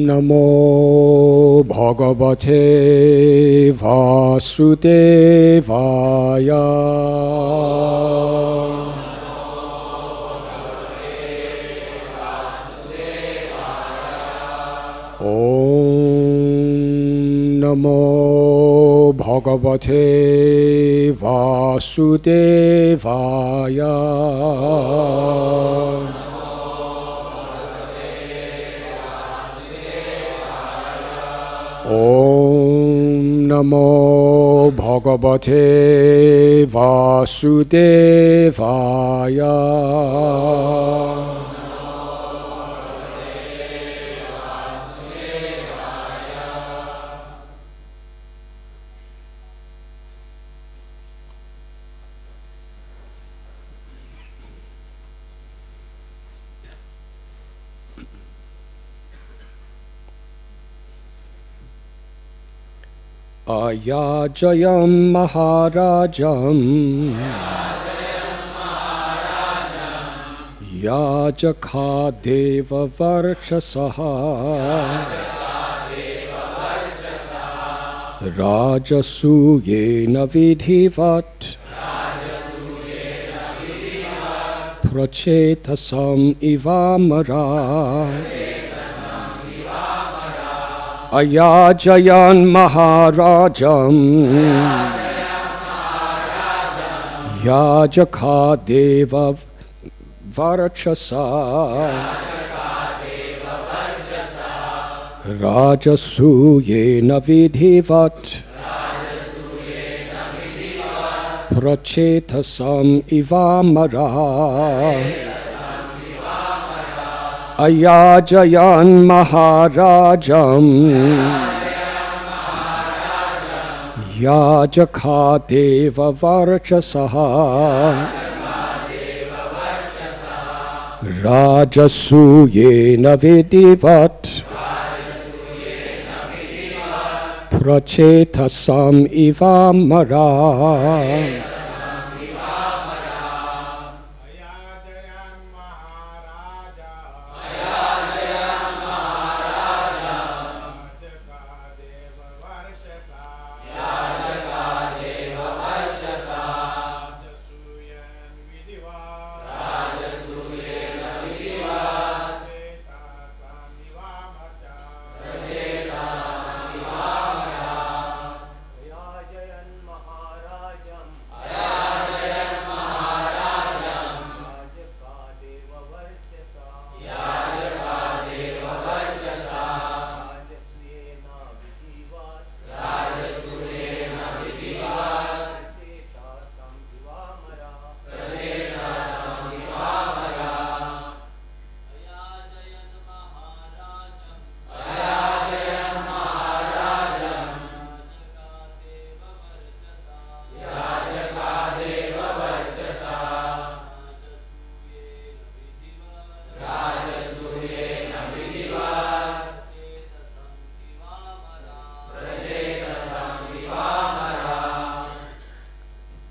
Namo Bhagavate Vasudevaya. Om Namo Bhagavate Vasudevaya. Om Namo Bhagavate Vasudevaya. Ayājayan mahā-rājam, yājakā deva-varcasaḥ, rājasūyena vidhi-vat, pracetasam ivāmarāḥ. Ayājayan mahā-rājam, yājakā deva-varcasaḥ, rājasūyena vidhi-vat, pracetasam ivāmarāḥ. Ayājayan mahā-rājam, yājakā deva-varcasaḥ, rājasūyena vidhi-vat, pracetasam ivāmarāḥ.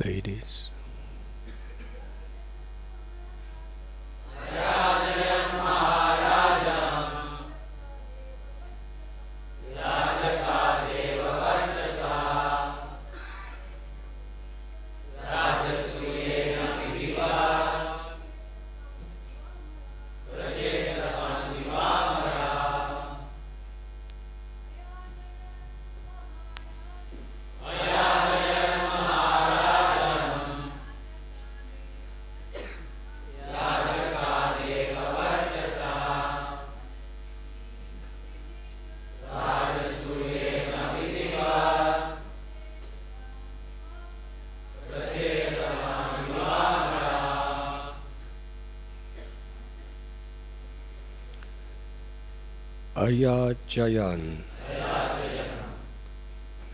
Ladies. Ayājayan.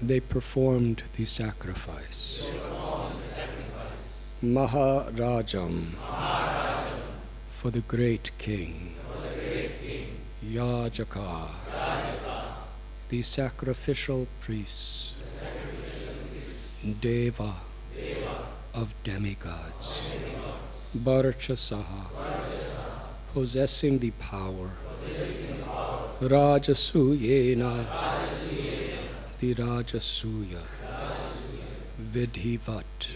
They performed the sacrifice. Mahā-rājam. For the great king. Yājakā. The sacrificial priests. Deva. Of demigods. Varcasaḥ. Possessing the power rājasūyena, the Rājasūya, vidhi-vat,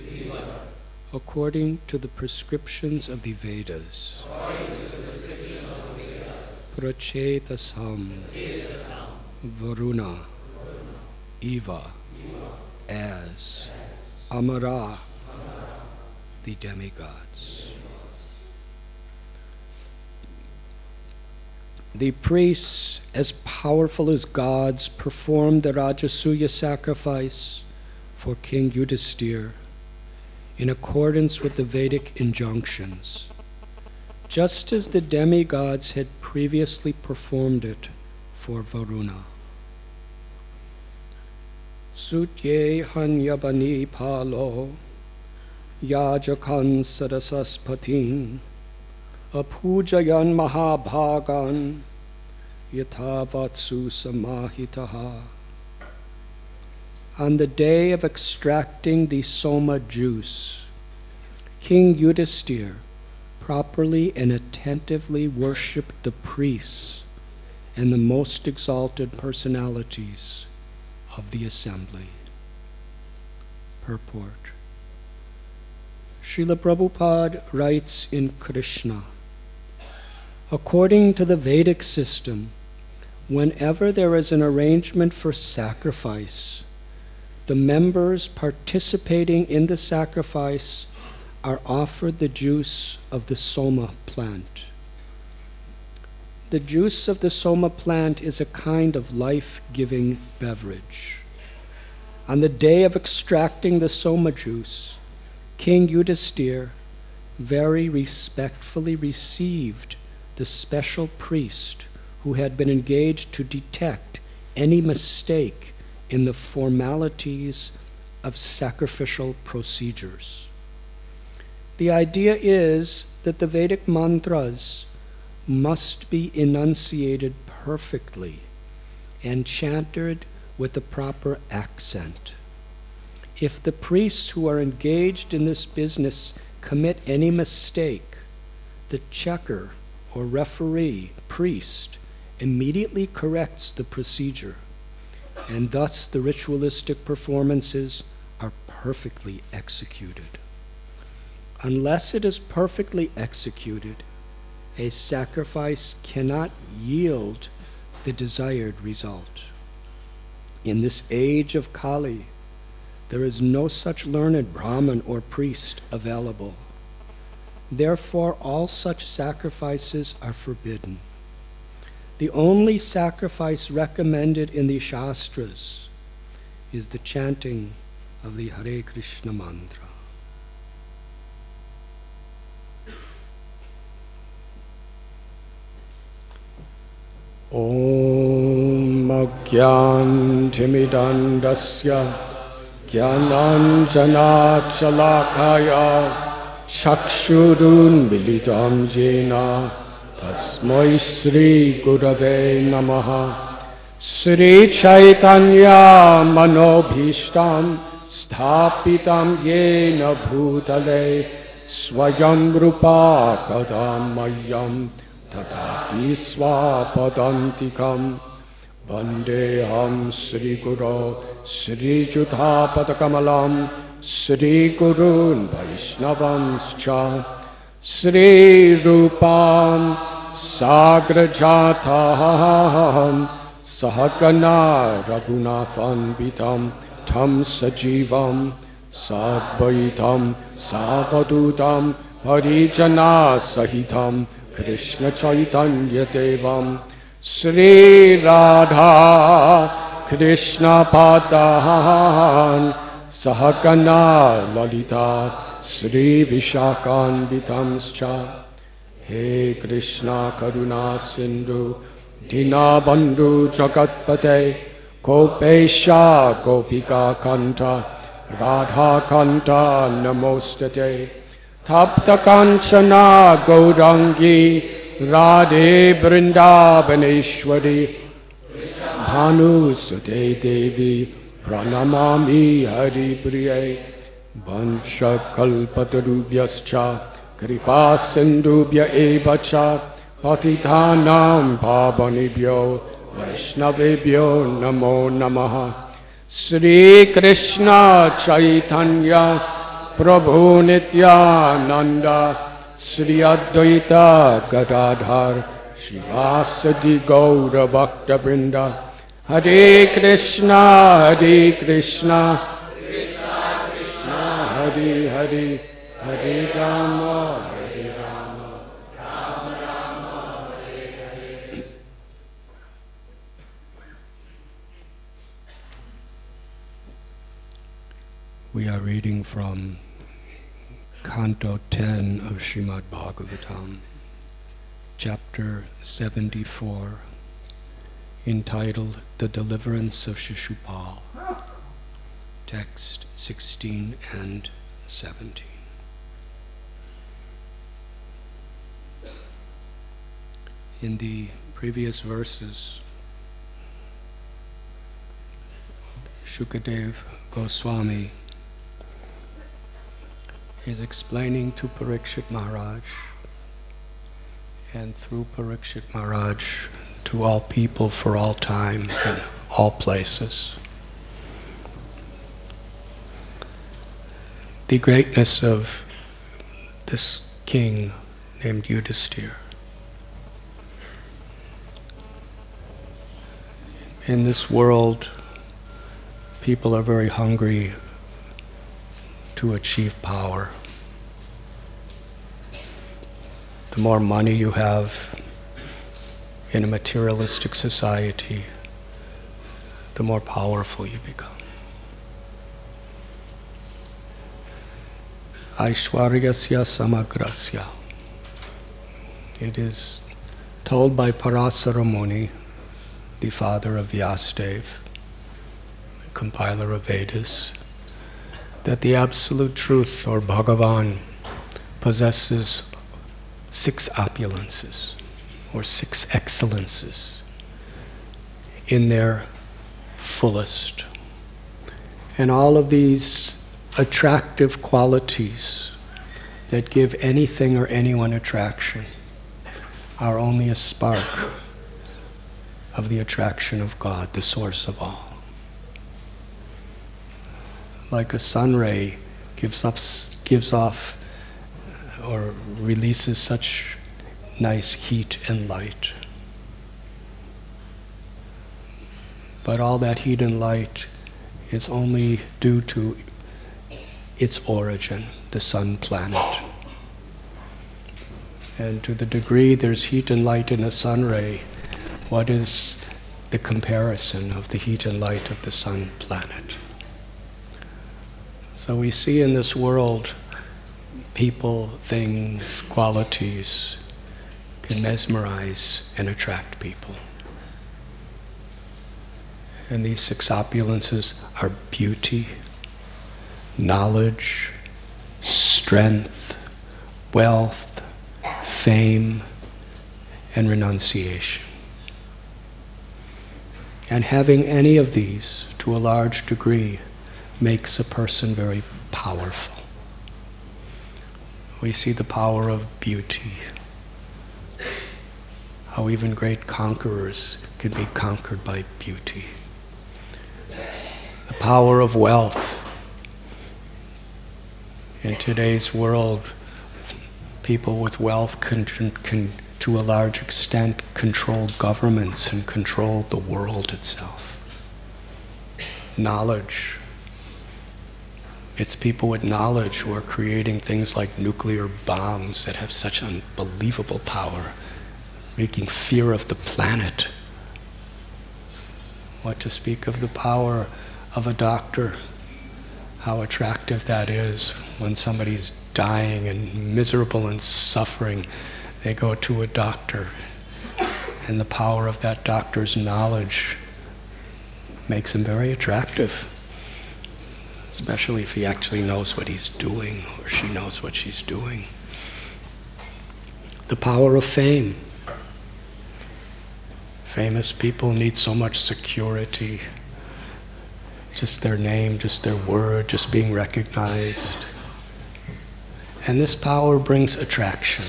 according to the prescriptions of the Vedas, pracetasam, Varuṇa, Eva, as amarāḥ, the demigods. The priests, as powerful as gods, performed the Rājasūya sacrifice for King Yudhiṣṭhira in accordance with the Vedic injunctions, just as the demigods had previously performed it for Varuṇa. Sutye hanyabani palo yājakān sarasaspatin apūjayan mahā-bhāgan yathavatsu samahitaha. On the day of extracting the soma juice, King Yudhiṣṭhira properly and attentively worshipped the priests and the most exalted personalities of the assembly. Purport. Srila Prabhupada writes in Krishna, according to the Vedic system, whenever there is an arrangement for sacrifice, the members participating in the sacrifice are offered the juice of the soma plant. The juice of the soma plant is a kind of life-giving beverage. On the day of extracting the soma juice, King Yudhiṣṭhira very respectfully received the special priest who had been engaged to detect any mistake in the formalities of sacrificial procedures. The idea is that the Vedic mantras must be enunciated perfectly and chanted with the proper accent. If the priests who are engaged in this business commit any mistake, the checker or referee priest immediately corrects the procedure, and thus the ritualistic performances are perfectly executed. Unless it is perfectly executed, a sacrifice cannot yield the desired result. In this age of Kali, there is no such learned Brahmin or priest available. Therefore, all such sacrifices are forbidden. The only sacrifice recommended in the Shastras is the chanting of the Hare Krishna mantra. Om Agyantimidandasya Jnananjana Shalakaya Chakshurun Militam Jena Tasmai Sri Gurave Namaha. Sri Chaitanya Manobhishtam Sthapitam Yena Bhutale Swayam Rupa Kadamayam Tadati Swapadantikam. Vandeham Sri Guru Sri Judhapadakamalam Sri Gurun Vaishnavanscha Sri Rupam Sagrajataham Sahagana Raghunathanvitam Tam Sajivam Sadvaitam Savadutam Harijana Sahitam Krishna Chaitanya Devam Sri Radha Krishna Padan Sahagana Lalita Sri Vishakan Vitamscha. He Krishna Karuna Sindhu Dinabandhu Jagatpate Gopesha Gopika Kanta Radha Kanta Namostate Tapta Kanchana Gaurangi Radhe Vrindavaneshwari Bhanu Sute Devi Pranamami Hari Priye Vansha Kalpatarubhyascha Kripa Sindhubhya Evacha Patitanam Pavanibhyo Vaishnavebhyo namo namaha. Sri Krishna Chaitanya Prabhu Nityananda Sri Advaita Gadadhar Shivasadi Gaura Bhakta Vrinda. Hare Krishna, Hare Krishna, Krishna Krishna, Hare Hare, Hare Rama, Hare Rama, Rama Rama, Hare Hare. We are reading from Canto 10 of Srimad Bhagavatam, Chapter 74, entitled The Deliverance of Shishupal, text 16 and 17. In the previous verses, Shukadev Goswami is explaining to Parikshit Maharaj, and through Parikshit Maharaj to all people for all time and all places, the greatness of this king named Yudhiṣṭhira. In this world, people are very hungry to achieve power. The more money you have in a materialistic society, the more powerful you become. Aishwaryasya samagrasya. It is told by Parasara Muni, the father of Vyasadeva, the compiler of Vedas, that the Absolute Truth, or Bhagavan, possesses 6 opulences, or 6 excellences, in their fullest. And all of these attractive qualities that give anything or anyone attraction are only a spark of the attraction of God, the source of all. Like a sun ray gives off or releases such nice heat and light. But all that heat and light is only due to its origin, the sun planet. And to the degree there's heat and light in a sun ray, what is the comparison of the heat and light of the sun planet? So we see in this world people, things, qualities can mesmerize and attract people. And these 6 opulences are beauty, knowledge, strength, wealth, fame, and renunciation. And having any of these, to a large degree, makes a person very powerful. We see the power of beauty, how even great conquerors can be conquered by beauty. The power of wealth. In today's world, people with wealth can to a large extent control governments and control the world itself. Knowledge. It's people with knowledge who are creating things like nuclear bombs that have such unbelievable power, making fear of the planet. What to speak of the power of a doctor, how attractive that is when somebody's dying and miserable and suffering. They go to a doctor, and the power of that doctor's knowledge makes him very attractive. Especially if he actually knows what he's doing, or she knows what she's doing. The power of fame. Famous people need so much security. Just their name, just their word, just being recognized. And this power brings attraction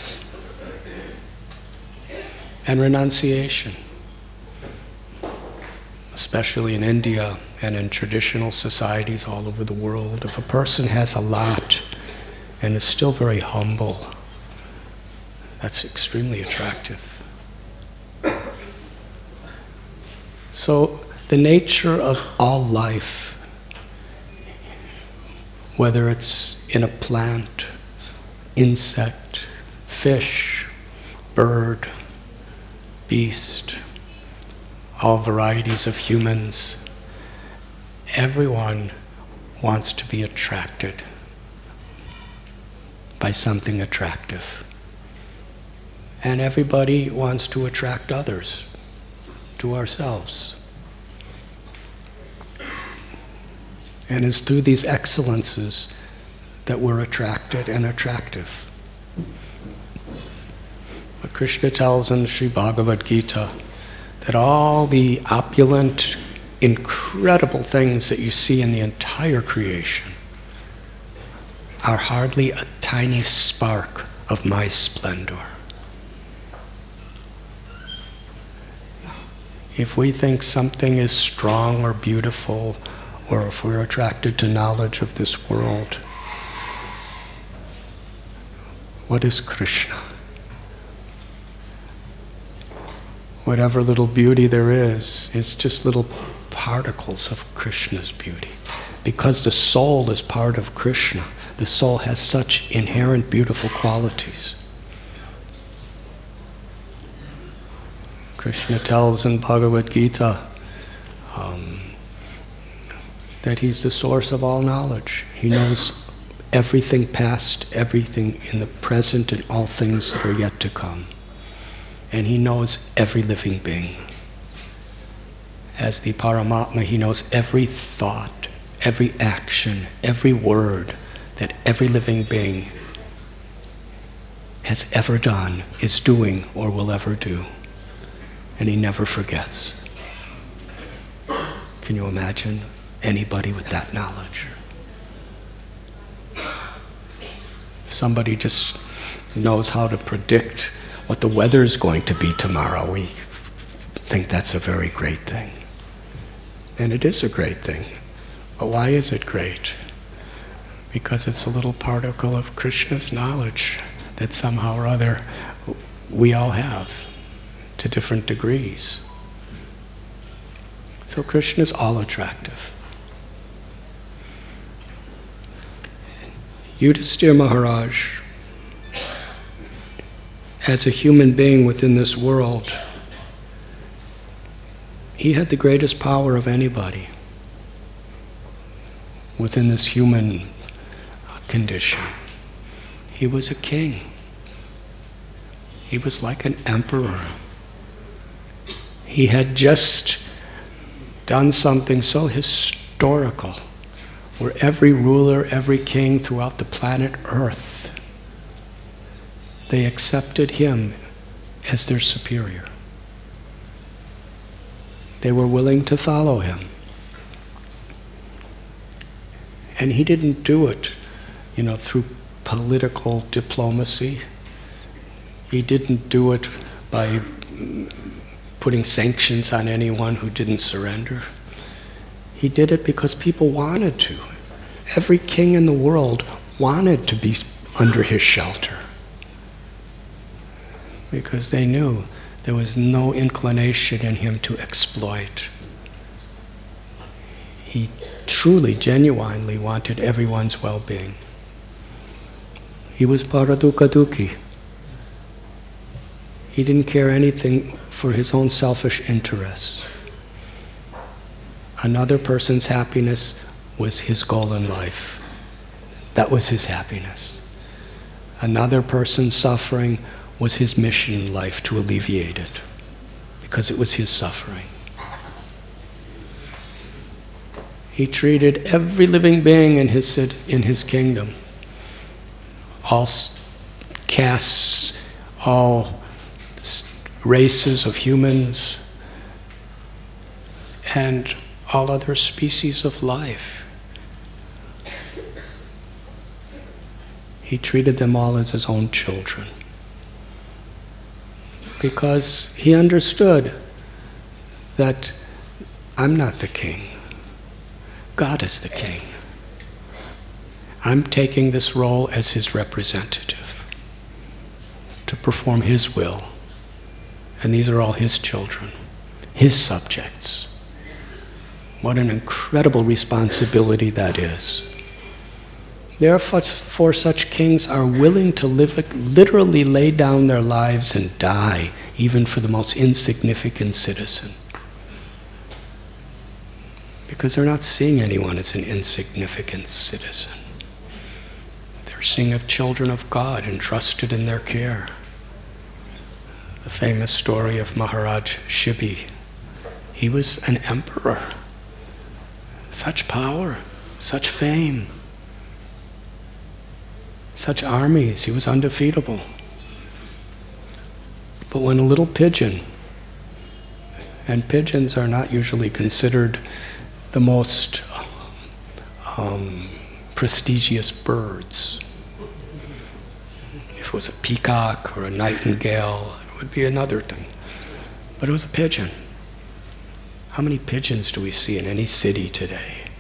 and renunciation. especially in India and in traditional societies all over the world, if a person has a lot and is still very humble, that's extremely attractive. So the nature of all life, whether it's in a plant, insect, fish, bird, beast, all varieties of humans, everyone wants to be attracted by something attractive. And everybody wants to attract others to ourselves. And it's through these excellences that we're attracted and attractive. But Krishna tells in Sri Bhagavad Gita that all the opulent, incredible things that you see in the entire creation are hardly a tiny spark of my splendor. If we think something is strong or beautiful, or if we're attracted to knowledge of this world, what is Krishna? Whatever little beauty there is just little particles of Krishna's beauty. Because the soul is part of Krishna, the soul has such inherent beautiful qualities. Krishna tells in Bhagavad Gita that he's the source of all knowledge. He knows everything past, everything in the present, and all things that are yet to come. And he knows every living being. As the Paramatma, he knows every thought, every action, every word that every living being has ever done, is doing, or will ever do. And he never forgets. Can you imagine anybody with that knowledge? Somebody just knows how to predict what the weather is going to be tomorrow. We think that's a very great thing. And it is a great thing. But why is it great? Because it's a little particle of Krishna's knowledge that somehow or other we all have, to different degrees. So Krishna is all attractive. Yudhiṣṭhira Maharaj, as a human being within this world, he had the greatest power of anybody within this human condition. He was a king. He was like an emperor. He had just done something so historical, where every ruler, every king throughout the planet Earth, they accepted him as their superior. They were willing to follow him. And he didn't do it, through political diplomacy. He didn't do it by putting sanctions on anyone who didn't surrender. He did it because people wanted to. Every king in the world wanted to be under his shelter, because they knew there was no inclination in him to exploit. He truly, genuinely wanted everyone's well-being. He was paradukadukhi. He didn't care anything for his own selfish interests. Another person's happiness was his goal in life. That was his happiness. Another person's suffering was his mission in life, to alleviate it, because it was his suffering. He treated every living being in his kingdom, all castes, all races of humans, and all other species of life. He treated them all as his own children, because he understood that I'm not the king. God is the king. I'm taking this role as his representative to perform his will. And these are all his children, his subjects. What an incredible responsibility that is. Therefore, such kings are willing to literally lay down their lives and die, even for the most insignificant citizen. Because they're not seeing anyone as an insignificant citizen. They're seeing of children of God entrusted in their care. The famous story of Maharaj Shibi. He was an emperor. Such power, such fame, such armies. He was undefeatable. But when a little pigeon, and pigeons are not usually considered the most prestigious birds. If it was a peacock or a nightingale, it would be another thing. But it was a pigeon. How many pigeons do we see in any city today?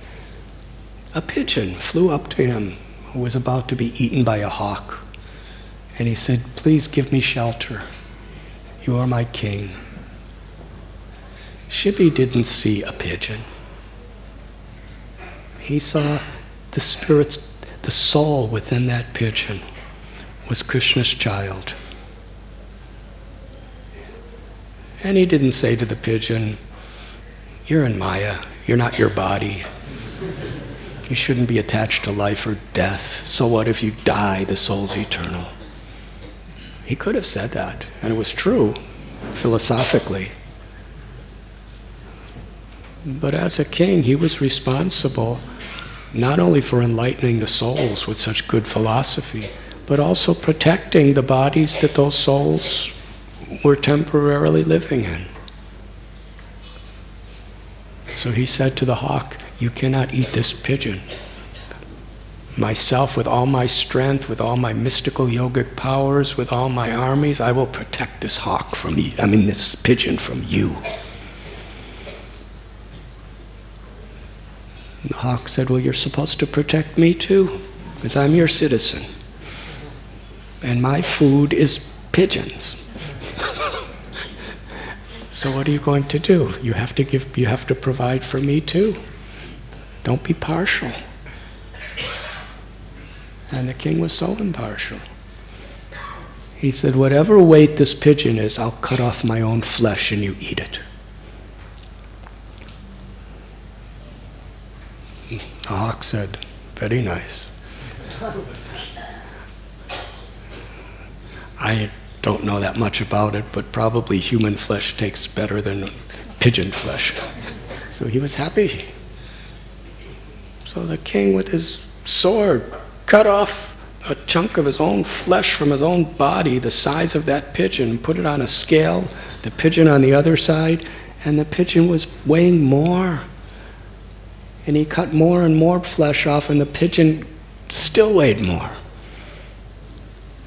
A pigeon flew up to him who was about to be eaten by a hawk. And he said, "Please give me shelter. You are my king." Shibi didn't see a pigeon. He saw the spirit, the soul within that pigeon was Krishna's child. And he didn't say to the pigeon, "You're in Maya, you're not your body. You shouldn't be attached to life or death. So what if you die, the soul's eternal." He could have said that, and it was true, philosophically. But as a king, he was responsible not only for enlightening the souls with such good philosophy, but also protecting the bodies that those souls were temporarily living in. So he said to the hawk, "You cannot eat this pigeon. Myself, with all my strength, with all my mystical yogic powers, with all my armies, I will protect this hawk from you. This pigeon from you." And the hawk said, "Well, you're supposed to protect me too, because I'm your citizen. And my food is pigeons. So what are you going to do? You have to provide for me too. Don't be partial." And the king was so impartial. He said, "Whatever weight this pigeon is, I'll cut off my own flesh and you eat it." The hawk said, "Very nice. I don't know that much about it, but probably human flesh tastes better than pigeon flesh." So he was happy. So the king, with his sword, cut off a chunk of his own flesh from his own body, the size of that pigeon, put it on a scale, the pigeon on the other side, and the pigeon was weighing more. And he cut more and more flesh off, and the pigeon still weighed more.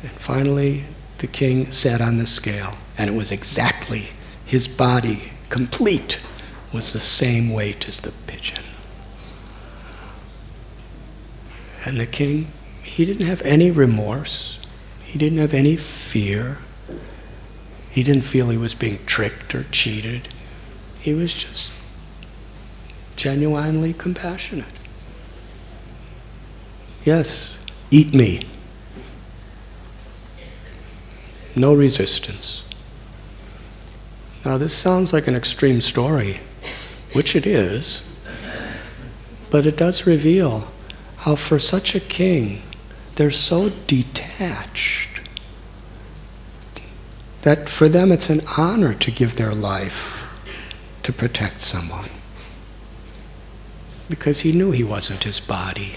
And finally, the king sat on the scale, and it was exactly, his body, complete, was the same weight as the pigeon. And the king, he didn't have any remorse. He didn't have any fear. He didn't feel he was being tricked or cheated. He was just genuinely compassionate. "Yes, eat me." No resistance. Now this sounds like an extreme story, which it is, but it does reveal how for such a king, they're so detached that for them it's an honor to give their life to protect someone. Because he knew he wasn't his body.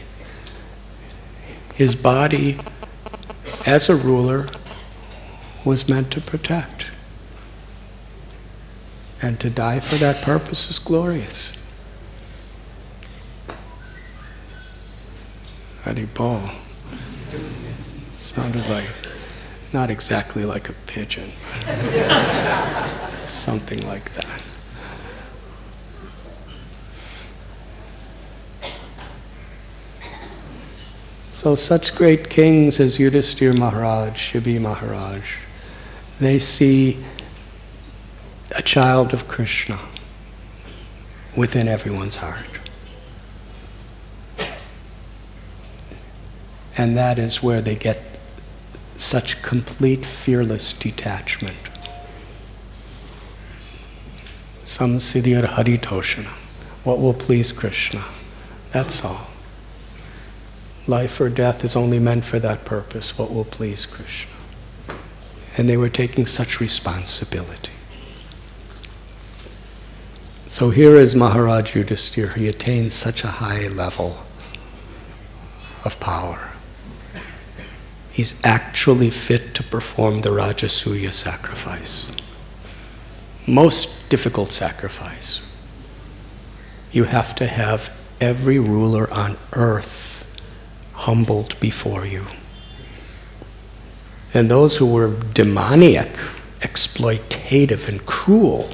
His body, as a ruler, was meant to protect. And to die for that purpose is glorious. Haribol. Sounded like, not exactly like a pigeon, but something like that. So such great kings as Yudhiṣṭhira Maharaj, Shibi Maharaj, they see a child of Krishna within everyone's heart. And that is where they get such complete, fearless detachment. Samsiddhir Haritoshanam. What will please Krishna? That's all. Life or death is only meant for that purpose. What will please Krishna? And they were taking such responsibility. So here is Maharaj Yudhiṣṭhira. He attains such a high level of power. He's actually fit to perform the Rājasūya sacrifice. Most difficult sacrifice. You have to have every ruler on earth humbled before you. And those who were demoniac, exploitative, and cruel,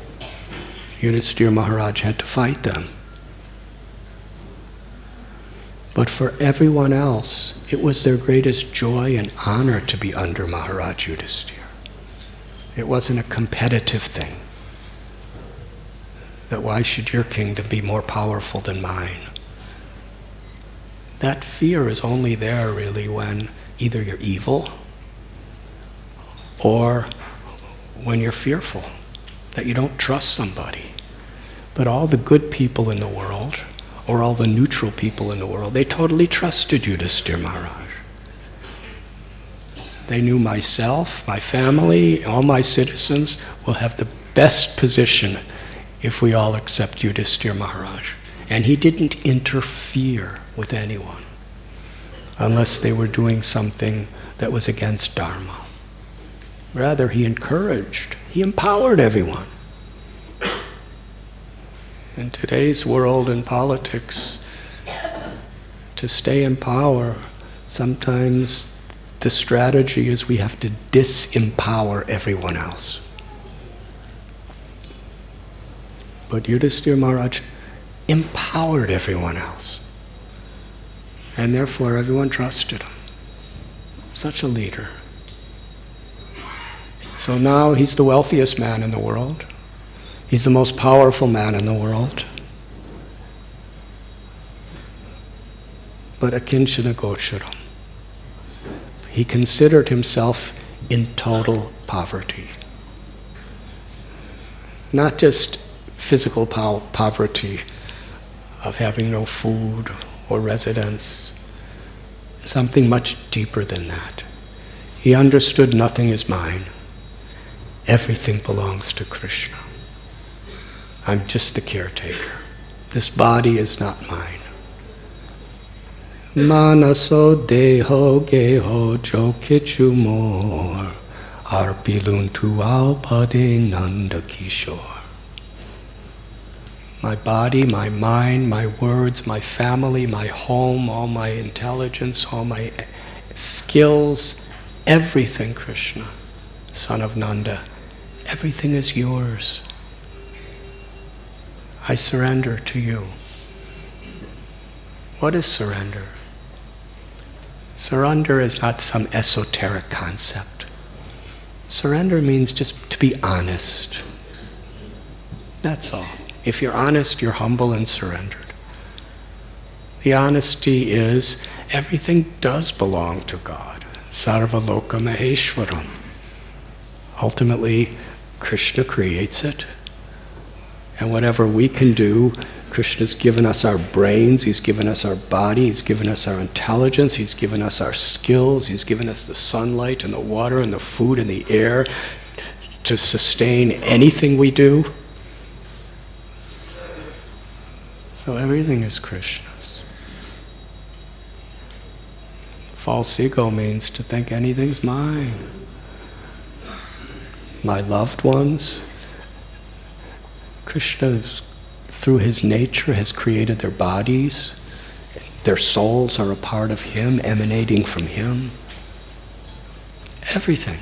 Yudhiṣṭhira Maharaj had to fight them. But for everyone else, it was their greatest joy and honor to be under Maharaj Yudhiṣṭhira. It wasn't a competitive thing. That why should your kingdom be more powerful than mine? That fear is only there really when either you're evil or when you're fearful, that you don't trust somebody. But all the good people in the world, or all the neutral people in the world, they totally trusted Yudhiṣṭhira Maharaj. They knew myself, my family, all my citizens will have the best position if we all accept Yudhiṣṭhira Maharaj. And he didn't interfere with anyone unless they were doing something that was against Dharma. Rather, he encouraged, he empowered everyone. In today's world and politics, to stay in power, sometimes the strategy is we have to disempower everyone else. But Yudhiṣṭhira Maharaj empowered everyone else. And therefore everyone trusted him. Such a leader. So now he's the wealthiest man in the world. He's the most powerful man in the world. But akinchana gocharam. He considered himself in total poverty. Not just physical poverty of having no food or residence, something much deeper than that. He understood nothing is mine. Everything belongs to Krishna. I'm just the caretaker. This body is not mine. Manaso deho geho jokichu mor arpiluntu alpade nanda kishore. My body, my mind, my words, my family, my home, all my intelligence, all my skills, everything, Krishna, son of Nanda, everything is yours. I surrender to you. What is surrender? Surrender is not some esoteric concept. Surrender means just to be honest. That's all. If you're honest, you're humble and surrendered. The honesty is everything does belong to God. Sarva loka maheshwaram. Ultimately, Krishna creates it. And whatever we can do, Krishna's given us our brains, he's given us our body, he's given us our intelligence, he's given us our skills, he's given us the sunlight and the water and the food and the air to sustain anything we do. So everything is Krishna's. False ego means to think anything's mine. My loved ones, Krishna, through his nature, has created their bodies. Their souls are a part of him, emanating from him. Everything.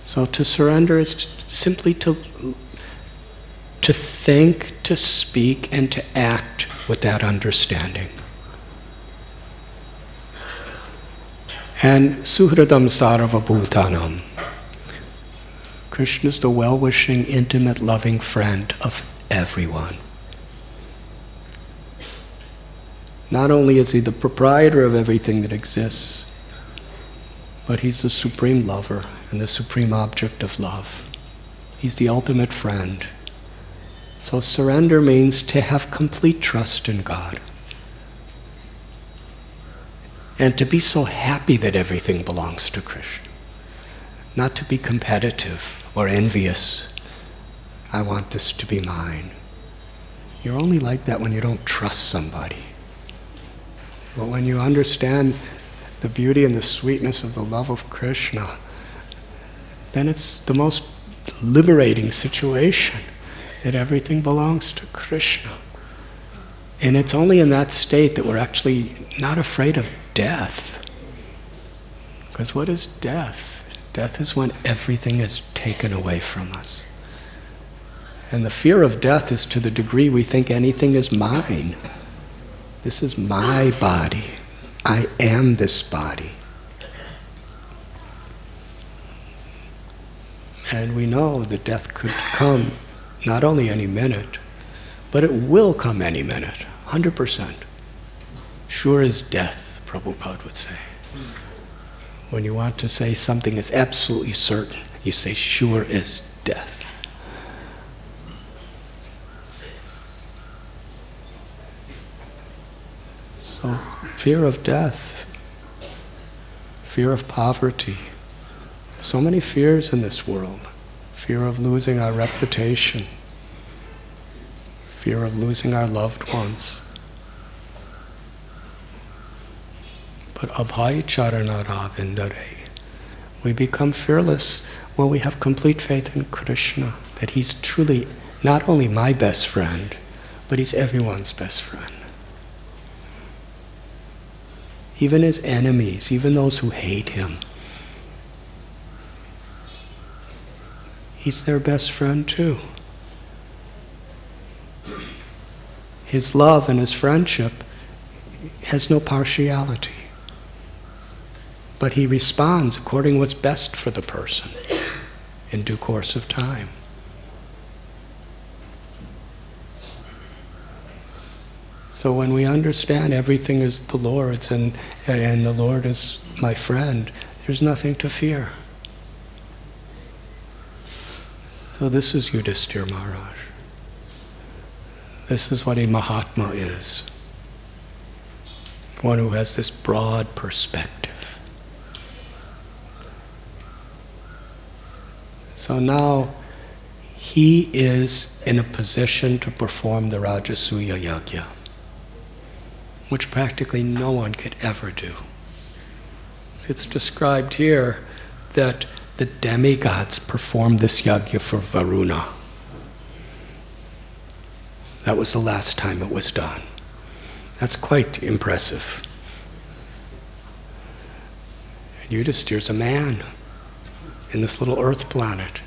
So to surrender is simply to think, to speak, and to act with that understanding. And Suhridam Sarva Bhutanam. Krishna is the well-wishing, intimate, loving friend of everyone. Not only is he the proprietor of everything that exists, but he's the supreme lover and the supreme object of love. He's the ultimate friend. So surrender means to have complete trust in God. And to be so happy that everything belongs to Krishna. Not to be competitive or envious. I want this to be mine. You're only like that when you don't trust somebody. But when you understand the beauty and the sweetness of the love of Krishna, then it's the most liberating situation, that everything belongs to Krishna. And it's only in that state that we're actually not afraid of death. Because what is death? Death is when everything is taken away from us. And the fear of death is to the degree we think anything is mine. This is my body. I am this body. And we know that death could come not only any minute, but it will come any minute, 100%. Sure as death, Prabhupada would say. When you want to say something is absolutely certain, you say sure as death. So, fear of death, fear of poverty, so many fears in this world. Fear of losing our reputation, fear of losing our loved ones. But abhai charanāravindare, we become fearless when we have complete faith in Krishna, that he's truly not only my best friend, but he's everyone's best friend. Even his enemies, even those who hate him, he's their best friend too. His love and his friendship has no partiality. But he responds according to what's best for the person in due course of time. So when we understand everything is the Lord's and the Lord is my friend, there's nothing to fear. So this is Yudhiṣṭhira Maharaj. This is what a Mahatma is. One who has this broad perspective. So now he is in a position to perform the Rājasūya yajna, which practically no one could ever do. It's described here that the demigods performed this yajna for Varuṇa. That was the last time it was done. That's quite impressive. And Yudhiṣṭhira's a man in this little earth planet.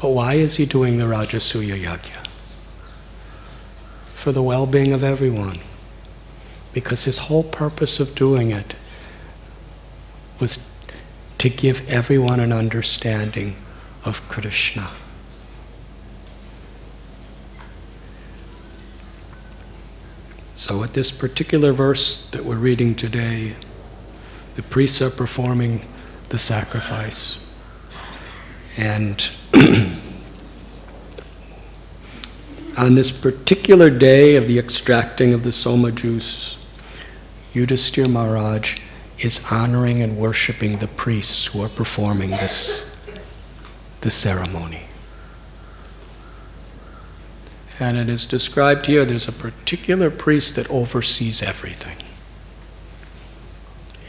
But why is he doing the Rājasūya yajna? For the well-being of everyone. Because his whole purpose of doing it was to give everyone an understanding of Krishna. So at this particular verse that we're reading today, the priests are performing the sacrifice. And on this particular day of the extracting of the soma juice, Yudhiṣṭhira Maharaj is honoring and worshiping the priests who are performing this ceremony. And it is described here, there's a particular priest that oversees everything.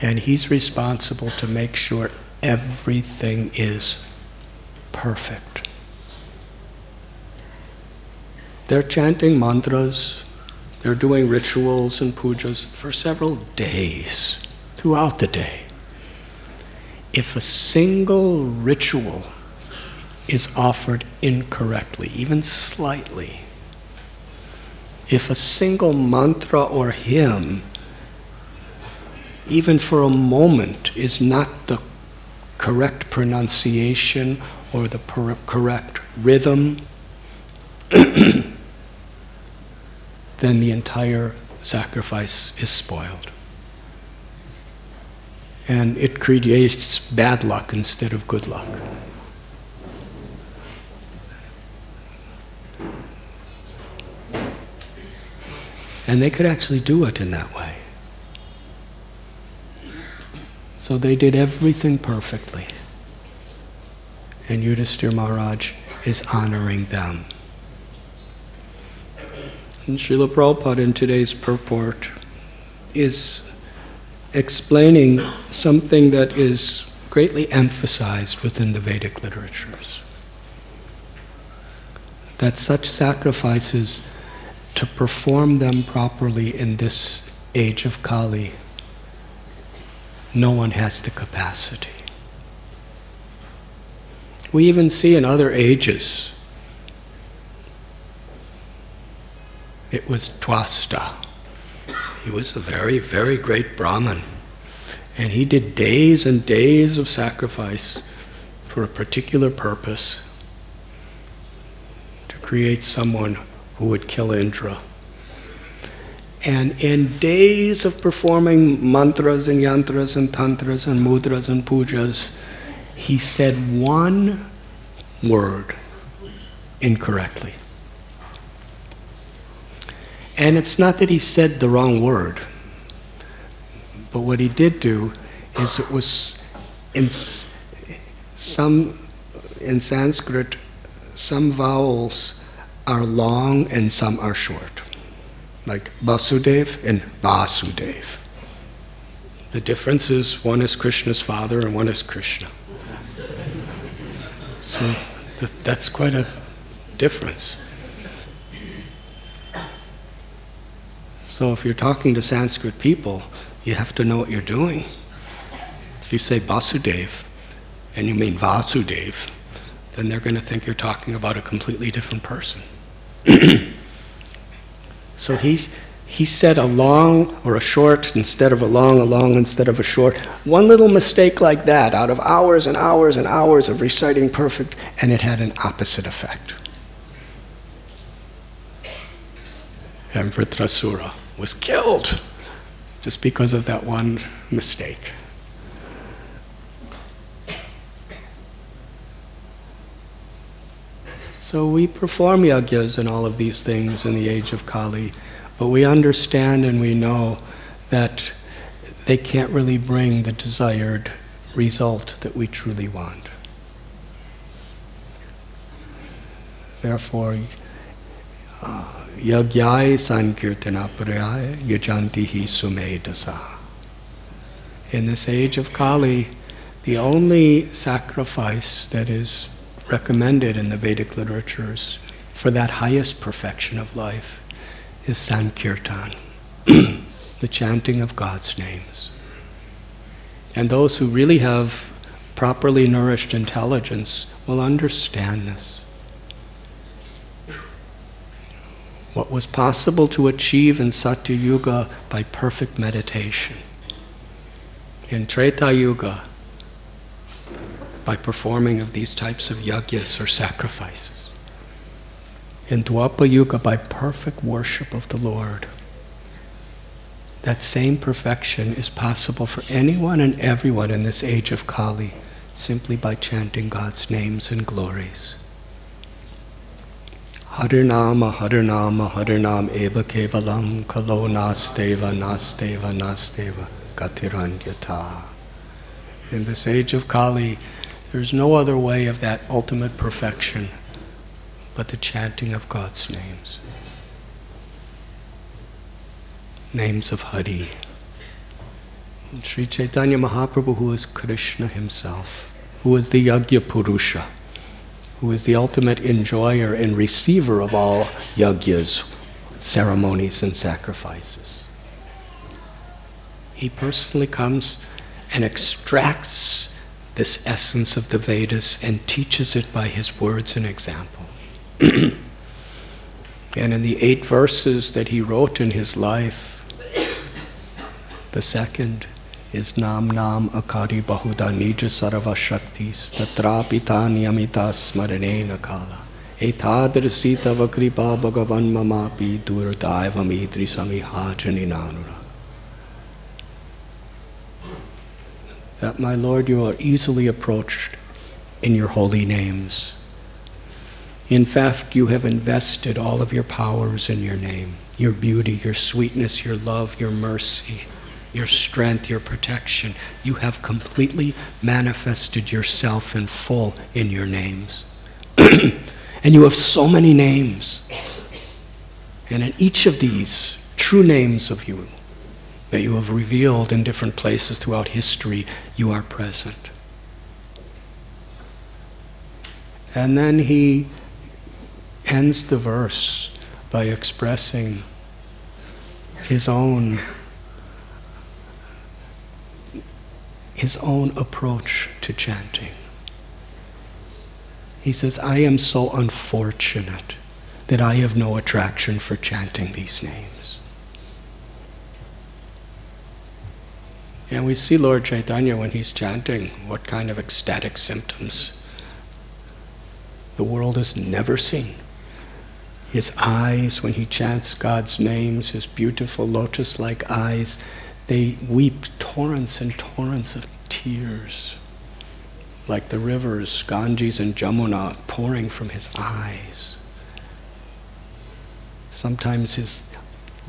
And he's responsible to make sure everything is perfect. They're chanting mantras, they're doing rituals and pujas for several days, throughout the day. If a single ritual is offered incorrectly, even slightly, if a single mantra or hymn even for a moment, is not the correct pronunciation or the correct rhythm, then the entire sacrifice is spoiled. And it creates bad luck instead of good luck. And they could actually do it in that way. So they did everything perfectly. And Yudhiṣṭhira Maharaj is honoring them. And Srila Prabhupada in today's purport is explaining something that is greatly emphasized within the Vedic literatures. That such sacrifices, to perform them properly in this age of Kali, no one has the capacity. We even see in other ages, it was Twasta. He was a very, very great Brahmin. And he did days and days of sacrifice for a particular purpose, to create someone who would kill Indra. And in days of performing mantras and yantras and tantras and mudras and pujas, he said one word incorrectly. And it's not that he said the wrong word, but what he did do is, it was in Sanskrit, some vowels are long and some are short, like Vasudev and Vasudev. The difference is one is Krishna's father and one is Krishna. So that's quite a difference. So if you're talking to Sanskrit people, you have to know what you're doing. If you say Vasudev and you mean Vasudev, then they're going to think you're talking about a completely different person. So he said a long or a short instead of a long instead of a short. One little mistake like that, out of hours and hours and hours of reciting perfect, and it had an opposite effect. And Vritrasura was killed just because of that one mistake. So we perform yagyas and all of these things in the age of Kali, but we understand and we know that they can't really bring the desired result that we truly want. Therefore, yagyai sankirtana parayaya yajantihi sumedasa. In this age of Kali, the only sacrifice that is recommended in the Vedic literatures for that highest perfection of life is Sankirtan, the chanting of God's names. And those who really have properly nourished intelligence will understand this. What was possible to achieve in Satya Yuga by perfect meditation, in Treta Yuga, by performing of these types of yagyas or sacrifices. In Dwapara Yuga, by perfect worship of the Lord. That same perfection is possible for anyone and everyone in this age of Kali, simply by chanting God's names and glories. Harinama, Harinama, Harinam eva kevalam, kalo nasteva, nasteva, nasteva, gatiranyata. In this age of Kali, there's no other way of that ultimate perfection but the chanting of God's names. Names of Hari. And Sri Chaitanya Mahaprabhu, who is Krishna himself, who is the Yagya Purusha, who is the ultimate enjoyer and receiver of all yagyas, ceremonies and sacrifices. He personally comes and extracts this essence of the Vedas and teaches it by his words and example. And in the 8 verses that he wrote in his life, the second, is nam nam akari bahuda nija sarva shaktis tatrapita niyamita smaranena kala etadrasita vakripa bhagavan mamapi durdaivam idrisami hajani nanura. That, my Lord, you are easily approached in your holy names. In fact, you have invested all of your powers in your name, your beauty, your sweetness, your love, your mercy, your strength, your protection. You have completely manifested yourself in full in your names. And you have so many names. And in each of these true names of you that you have revealed in different places throughout history, you are present. And then he ends the verse by expressing his own approach to chanting. He says, I am so unfortunate that I have no attraction for chanting these names. And we see Lord Chaitanya when he's chanting, what kind of ecstatic symptoms the world has never seen. His eyes, when he chants God's names, his beautiful lotus-like eyes, they weep torrents and torrents of tears, like the rivers, Ganges and Jamuna, pouring from his eyes. Sometimes his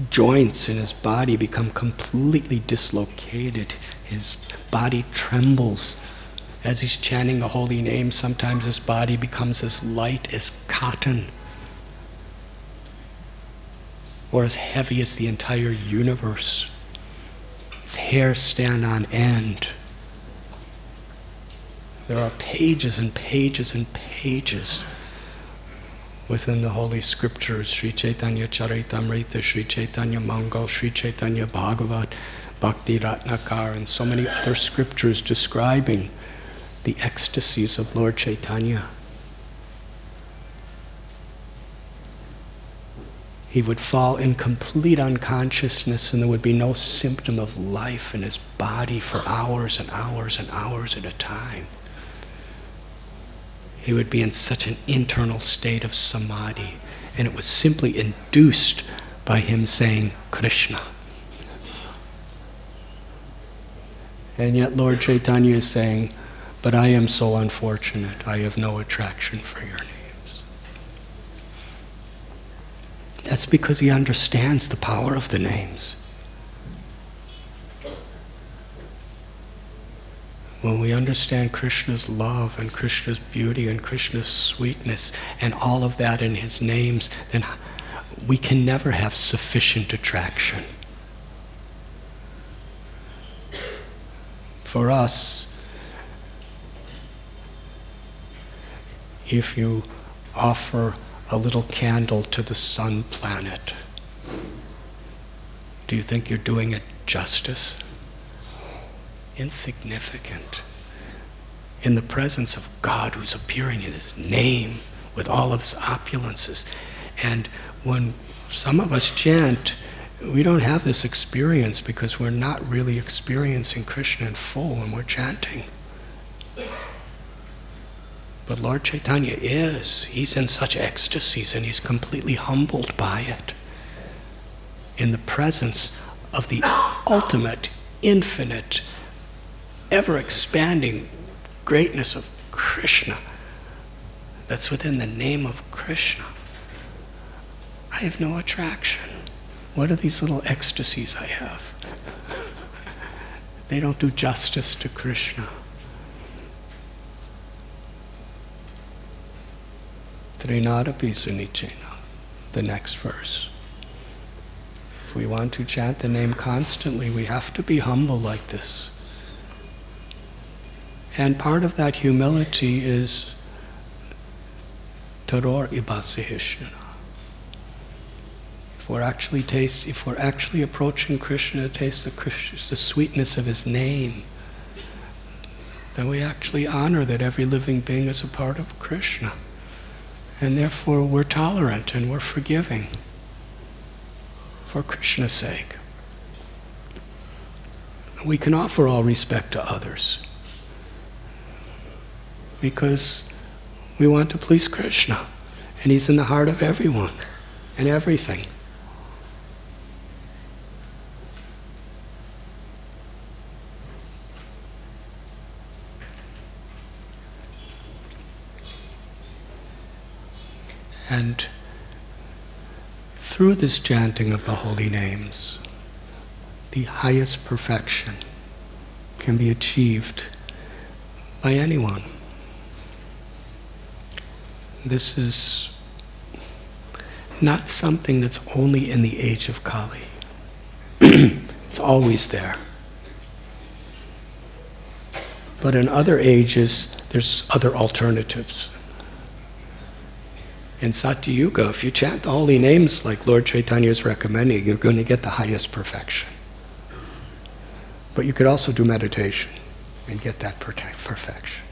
joints in his body become completely dislocated. His body trembles as he's chanting the holy name. Sometimes his body becomes as light as cotton, or as heavy as the entire universe. His hair stand on end. There are pages and pages and pages within the Holy Scriptures, Sri Chaitanya Charitamrita, Sri Chaitanya Mangal, Sri Chaitanya Bhagavat, Bhakti Ratnakar, and so many other scriptures describing the ecstasies of Lord Chaitanya. He would fall in complete unconsciousness and there would be no symptom of life in his body for hours and hours and hours at a time. He would be in such an internal state of samadhi, and it was simply induced by him saying Krishna. And yet Lord Chaitanya is saying, but I am so unfortunate, I have no attraction for your names. That's because he understands the power of the names. When we understand Krishna's love and Krishna's beauty and Krishna's sweetness and all of that in his names, then we can never have sufficient attraction. For us, if you offer a little candle to the sun planet, do you think you're doing it justice? Insignificant. In the presence of God who's appearing in his name with all of his opulences. And when some of us chant, we don't have this experience because we're not really experiencing Krishna in full when we're chanting. But Lord Chaitanya is. He's in such ecstasies and he's completely humbled by it. In the presence of the ultimate, infinite, ever-expanding greatness of Krishna that's within the name of Krishna, I have no attraction. What are these little ecstasies I have? They don't do justice to Krishna. Trinadapi sunichena, the next verse. If we want to chant the name constantly, we have to be humble like this. And part of that humility is taror ibasihishnana. If we're actually approaching Krishna to taste the sweetness of his name, then we actually honor that every living being is a part of Krishna. And therefore we're tolerant and we're forgiving for Krishna's sake. we can offer all respect to others because we want to please Krishna, and He's in the heart of everyone and everything. And through this chanting of the holy names, the highest perfection can be achieved by anyone. This is not something that's only in the age of Kali. It's always there. But in other ages, there's other alternatives. In Satya Yuga, if you chant the holy names like Lord Chaitanya is recommending, you're going to get the highest perfection. But you could also do meditation and get that perfection.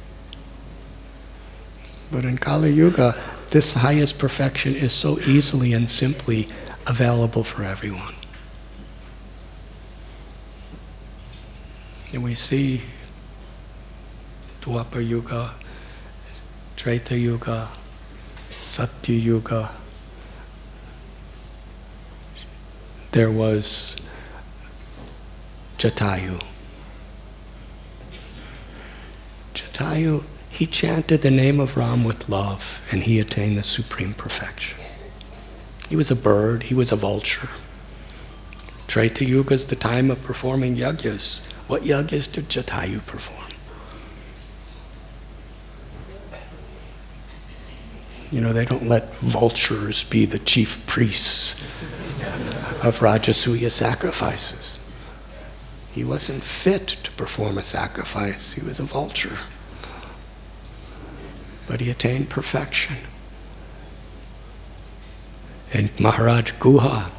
But in Kali Yuga, this highest perfection is so easily and simply available for everyone. And we see Dwapara Yuga, Treta Yuga, Satya Yuga, there was Jatayu. Jatayu, he chanted the name of Ram with love, and he attained the supreme perfection. He was a bird, he was a vulture. Treta Yuga is the time of performing yagyas. What yagyas did Jatayu perform? You know, they don't let vultures be the chief priests of Rājasūya sacrifices. He wasn't fit to perform a sacrifice. He was a vulture. But he attained perfection. And Maharaj Guha,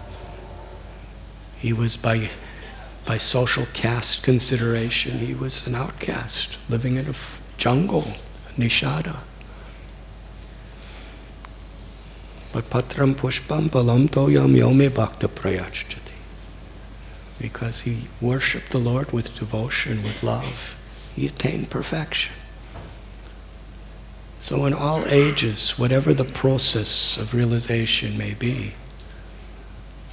he was by social caste consideration, he was an outcast, living in a jungle, nishada. But patram pushpam balam toyam yome bhakta prayachchati. Because he worshipped the Lord with devotion, with love, he attained perfection. So in all ages, whatever the process of realization may be,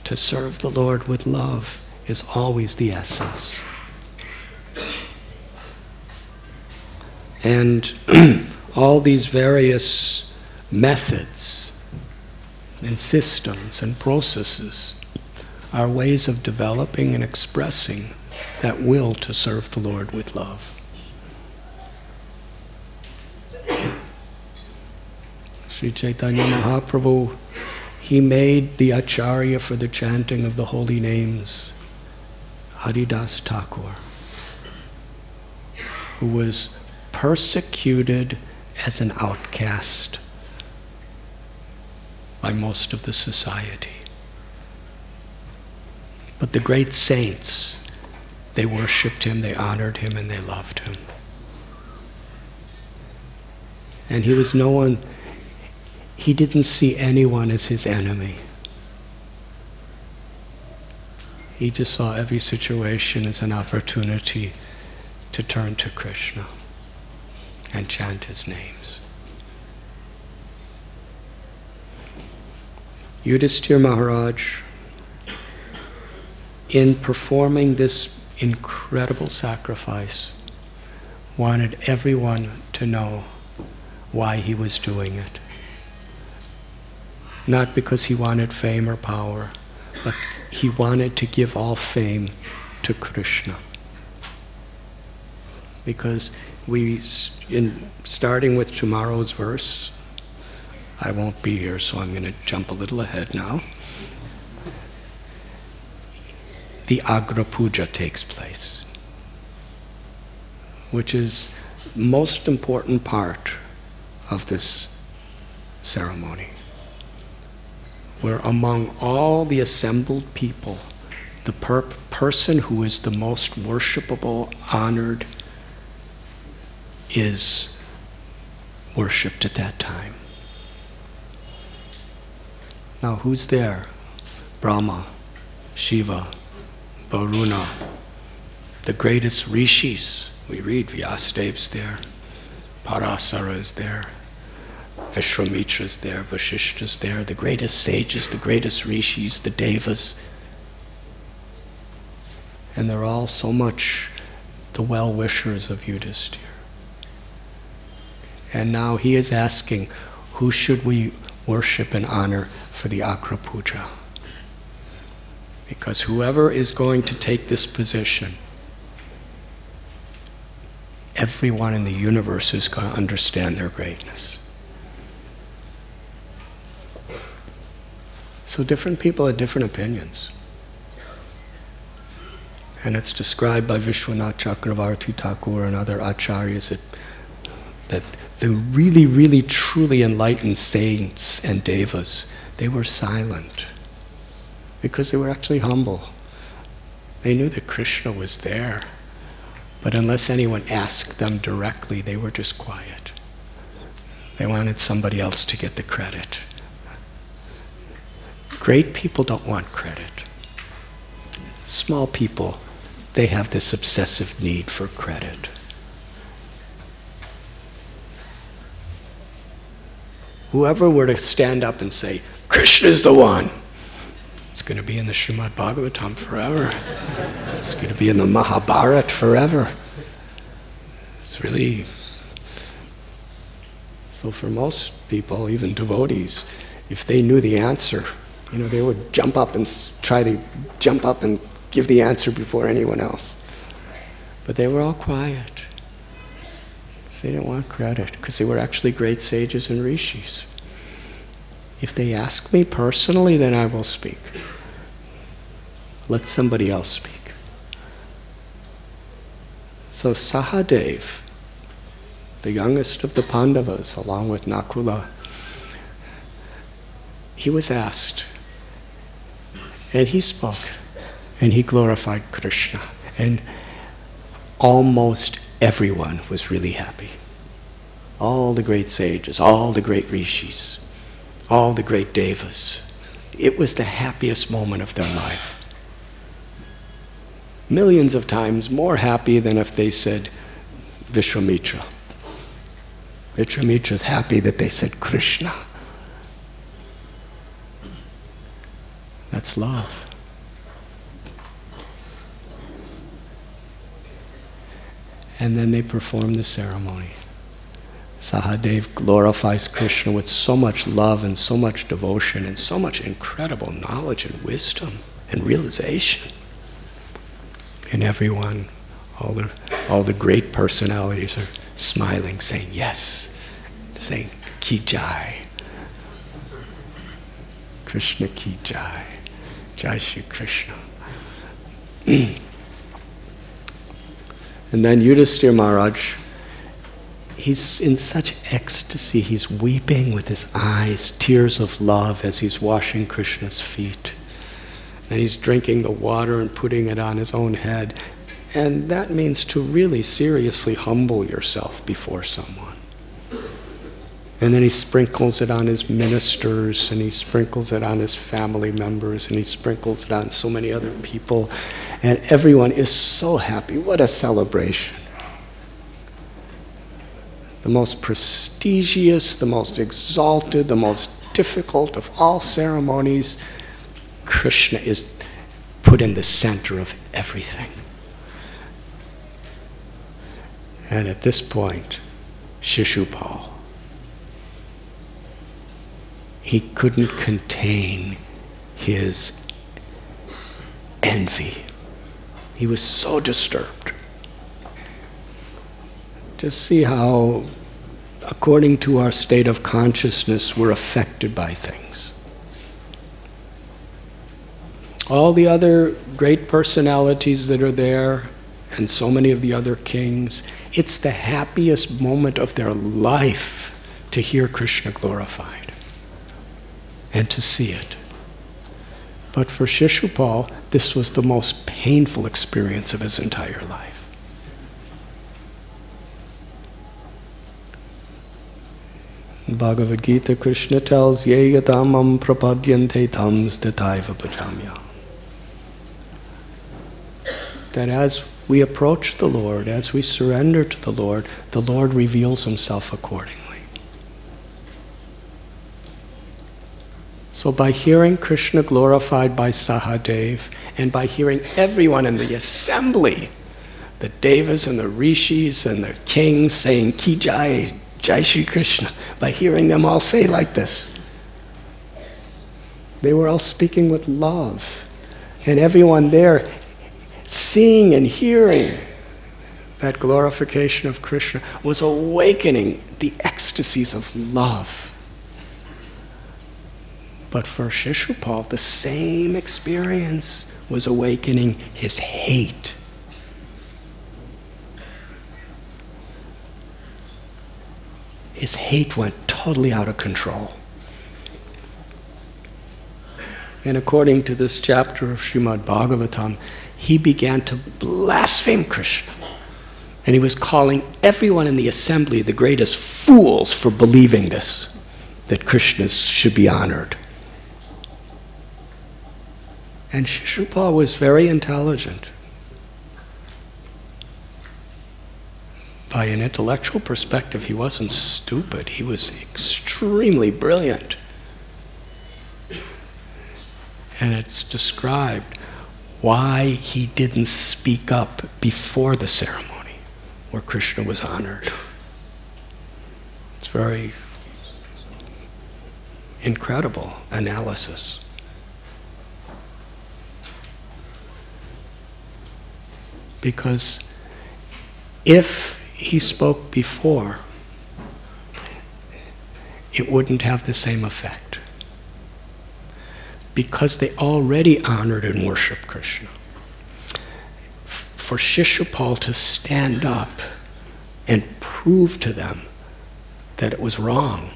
to serve the Lord with love is always the essence. And all these various methods and systems and processes are ways of developing and expressing that will to serve the Lord with love. Sri Chaitanya Mahaprabhu, he made the acharya for the chanting of the holy names, Haridas Thakur, who was persecuted as an outcast by most of the society. But the great saints, they worshipped him, they honored him, and they loved him. And he was known, he didn't see anyone as his enemy. He just saw every situation as an opportunity to turn to Krishna and chant his names. Yudhiṣṭhira Maharaj, in performing this incredible sacrifice, wanted everyone to know why he was doing it. Not because he wanted fame or power, but he wanted to give all fame to Krishna. Because starting with tomorrow's verse, I won't be here, so I'm going to jump a little ahead now. The Agra Puja takes place, which is the most important part of this ceremony, where among all the assembled people, the person who is the most worshipable, honored, is worshipped at that time. Now who's there? Brahma, Shiva, Varuṇa, the greatest rishis. We read Vyasadev's there, Parasara is there, Vishwamitra's there, Vasishta's there, the greatest sages, the greatest rishis, the devas. And they're all so much the well-wishers of Yudhiṣṭhira. And now he is asking, who should we worship and honor for the Agra Puja? Because whoever is going to take this position, everyone in the universe is going to understand their greatness. So different people have different opinions. And it's described by Vishwanath Chakravarti Thakur and other acharyas that the really, really, truly enlightened saints and devas, they were silent because they were actually humble. They knew that Krishna was there, but unless anyone asked them directly, they were just quiet. They wanted somebody else to get the credit. Great people don't want credit. Small people, they have this obsessive need for credit. Whoever were to stand up and say, Krishna is the one, it's going to be in the Srimad Bhagavatam forever. It's going to be in the Mahabharata forever. It's really... So for most people, even devotees, if they knew the answer, they would jump up and try to jump up and give the answer before anyone else. But they were all quiet. They didn't want credit, because they were actually great sages and rishis. If they ask me personally, then I will speak. Let somebody else speak. So Sahadev, the youngest of the Pandavas, along with Nakula, he was asked, and he spoke, and he glorified Krishna, and almost everyone was really happy. All the great sages, all the great rishis, all the great devas. It was the happiest moment of their life. Millions of times more happy than if they said Vishwamitra. Vishwamitra's happy that they said Krishna. That's love. And then they perform the ceremony. Sahadev glorifies Krishna with so much love and so much devotion and so much incredible knowledge and wisdom and realization. And everyone, all the great personalities are smiling, saying yes, saying Ki Jai. Krishna Ki Jai. Jai Shri Krishna. And then Yudhiṣṭhira Maharaj, he's in such ecstasy, he's weeping with his eyes, tears of love as he's washing Krishna's feet. And he's drinking the water and putting it on his own head. And that means to really seriously humble yourself before someone. And then he sprinkles it on his ministers, and he sprinkles it on his family members, and he sprinkles it on so many other people. And everyone is so happy. What a celebration. The most prestigious, the most exalted, the most difficult of all ceremonies, Krishna is put in the center of everything. And at this point, Shishupal, he couldn't contain his envy. He was so disturbed. Just see how, according to our state of consciousness, we're affected by things. All the other great personalities that are there, and so many of the other kings, it's the happiest moment of their life to hear Krishna glorified and to see it. But for Shishupal, this was the most painful experience of his entire life. In Bhagavad Gita, Krishna tells, Ye yatamam prapadyante tam stataiva bhajamya. That as we approach the Lord, as we surrender to the Lord reveals himself accordingly. So by hearing Krishna glorified by Sahadev, and by hearing everyone in the assembly, the devas and the rishis and the kings saying, Ki Jai, Jai Shri Krishna, by hearing them all say like this, they were all speaking with love. And everyone there seeing and hearing that glorification of Krishna was awakening the ecstasies of love. But for Shishupal, the same experience was awakening his hate. His hate went totally out of control. And according to this chapter of Srimad Bhagavatam, he began to blaspheme Krishna. And he was calling everyone in the assembly the greatest fools for believing this, that Krishna should be honored. And Shishupal was very intelligent. By an intellectual perspective, he wasn't stupid. He was extremely brilliant. And it's described why he didn't speak up before the ceremony where Krishna was honored. It's very incredible analysis. Because if he spoke before, it wouldn't have the same effect. Because they already honored and worshiped Krishna. For Shishupal to stand up and prove to them that it was wrong,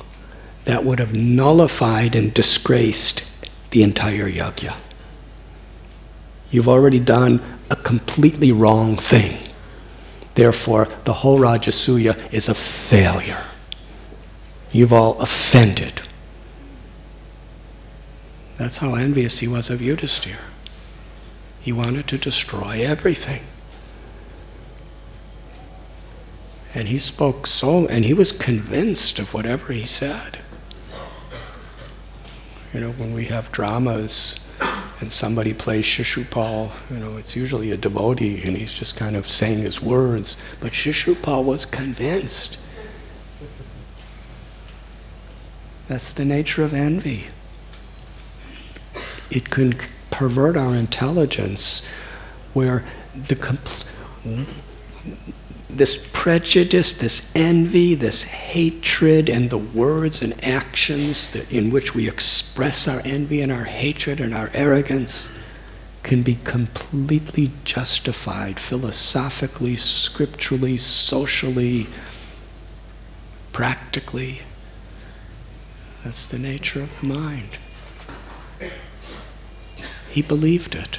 that would have nullified and disgraced the entire yajna. You've already done a completely wrong thing. Therefore, the whole Rājasūya is a failure. You've all offended. That's how envious he was of Yudhiṣṭhira. He wanted to destroy everything. And he spoke and he was convinced of whatever he said. You know, when we have dramas and somebody plays Shishupal, you know, it's usually a devotee and he's just kind of saying his words. But Shishupal was convinced. That's the nature of envy. It can pervert our intelligence where this prejudice, this envy, this hatred, and the words and actions in which we express our envy and our hatred and our arrogance can be completely justified philosophically, scripturally, socially, practically. That's the nature of the mind. He believed it.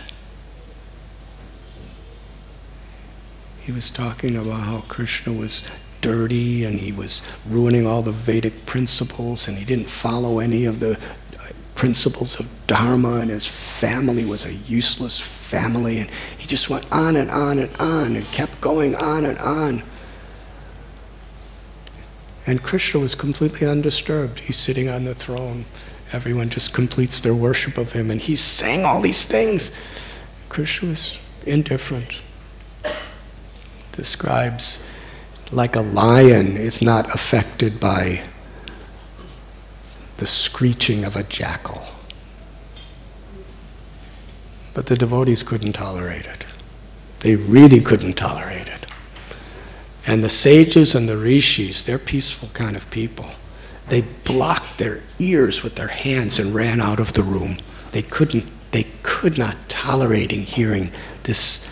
He was talking about how Krishna was dirty and he was ruining all the Vedic principles and he didn't follow any of the principles of Dharma and his family was a useless family, and he just went on and on and on and kept going on and on. And Krishna was completely undisturbed. He's sitting on the throne. Everyone just completes their worship of him, and he's saying all these things. Krishna was indifferent. Describes like a lion is not affected by the screeching of a jackal. But the devotees couldn't tolerate it. They really couldn't tolerate it. And the sages and the rishis, they're peaceful kind of people. They blocked their ears with their hands and ran out of the room. They could not tolerate hearing this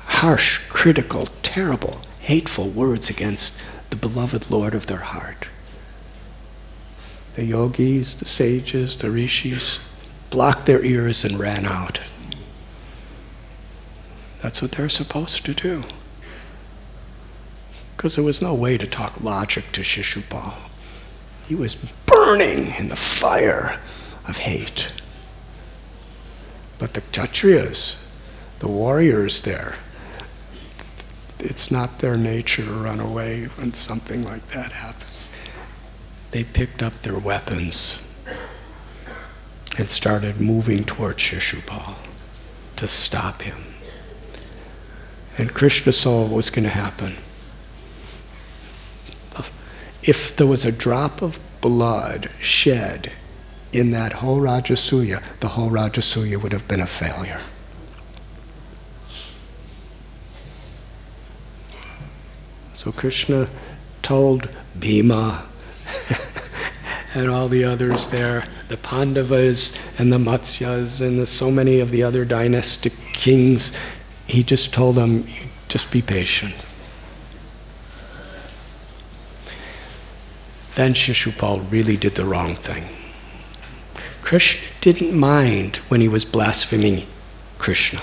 harsh, critical, terrible, hateful words against the beloved Lord of their heart. The yogis, the sages, the rishis blocked their ears and ran out. That's what they're supposed to do. Because there was no way to talk logic to Shishupal. He was burning in the fire of hate. But the Kshatriyas, the warriors there, it's not their nature to run away when something like that happens. They picked up their weapons and started moving towards Shishupal to stop him. And Krishna saw what was going to happen. If there was a drop of blood shed in that whole Rājasūya, the whole Rājasūya would have been a failure. So Krishna told Bhima and all the others there, the Pandavas and the Matsyas and so many of the other dynastic kings, he just told them, just be patient. Then Shishupal really did the wrong thing. Krishna didn't mind when he was blaspheming Krishna.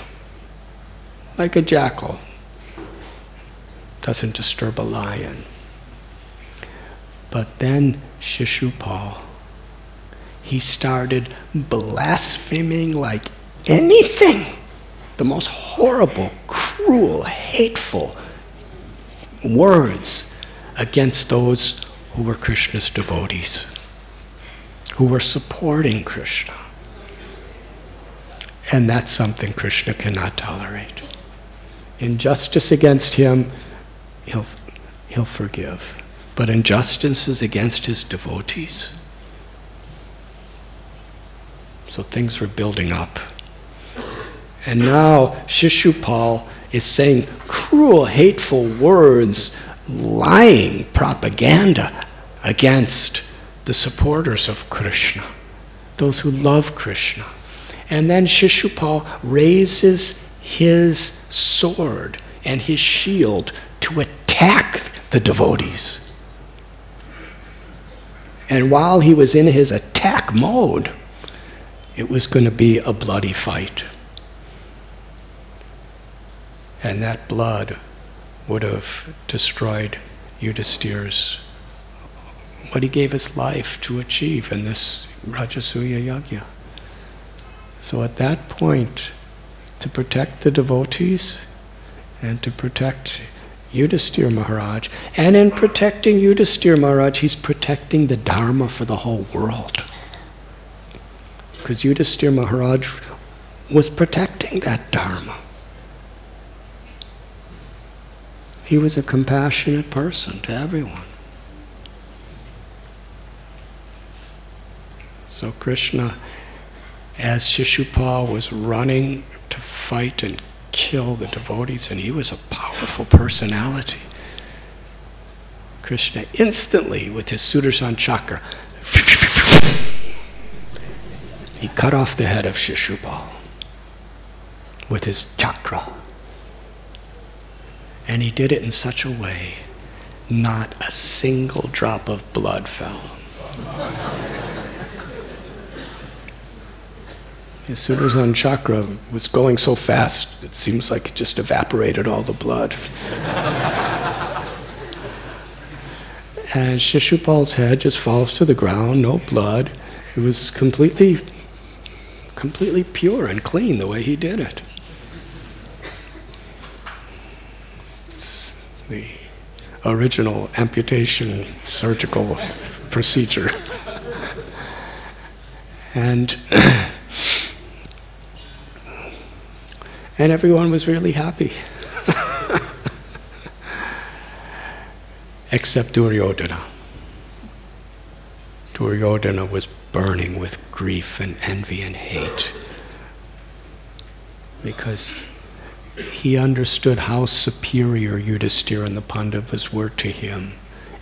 Like a jackal doesn't disturb a lion. But then Shishupal, he started blaspheming like anything. The most horrible, cruel, hateful words against those who were Krishna's devotees, who were supporting Krishna. And that's something Krishna cannot tolerate. Injustice against him, he'll forgive. But injustices against his devotees. So things were building up. And now Shishupal is saying cruel, hateful words, lying propaganda against the supporters of Krishna, those who love Krishna. And then Shishupal raises his sword and his shield to attack the devotees. And while he was in his attack mode, it was going to be a bloody fight. And that blood would have destroyed Yudhiṣṭhira's, what he gave his life to achieve in this Rājasūya yajna. So at that point, to protect the devotees and to protect Yudhiṣṭhira Maharaj, and in protecting Yudhiṣṭhira Maharaj, he's protecting the Dharma for the whole world. Because Yudhiṣṭhira Maharaj was protecting that Dharma. He was a compassionate person to everyone. So Krishna, as Shishupal was running to fight and kill the devotees, and he was a powerful personality, Krishna instantly, with his Sudarshan chakra, he cut off the head of Shishupal with his chakra. And he did it in such a way, not a single drop of blood fell. His Sudarshan chakra was going so fast, it seems like it just evaporated all the blood. And Shishupal's head just falls to the ground, no blood. It was completely pure and clean the way he did it. It's the original amputation surgical procedure. And everyone was really happy. Except Duryodhana. Duryodhana was burning with grief and envy and hate because he understood how superior Yudhiṣṭhira and the Pandavas were to him,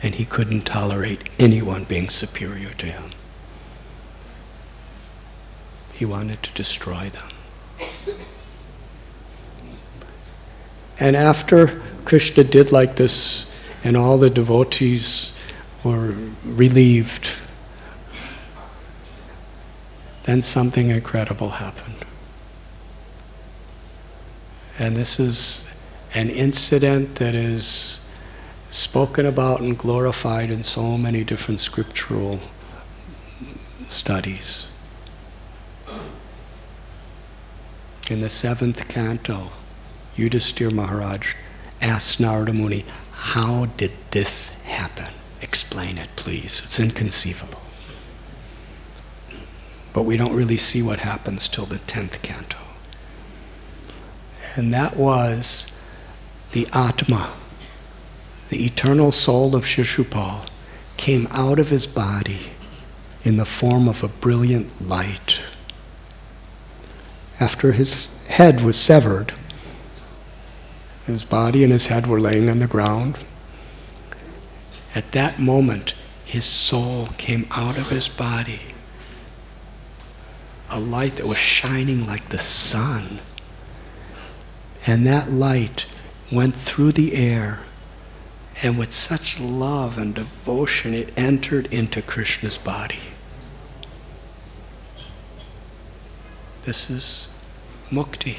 and he couldn't tolerate anyone being superior to him. He wanted to destroy them. And after Krishna did like this, and all the devotees were relieved, then something incredible happened. And this is an incident that is spoken about and glorified in so many different scriptural studies. In the 7th canto, Yudhiṣṭhira Maharaj asked Narada Muni, how did this happen? Explain it, please. It's inconceivable. But we don't really see what happens till the 10th canto. And that was the Atma, the eternal soul of Shishupal, came out of his body in the form of a brilliant light. After his head was severed, his body and his head were laying on the ground. At that moment, his soul came out of his body, a light that was shining like the sun. And that light went through the air, and with such love and devotion, it entered into Krishna's body. This is mukti.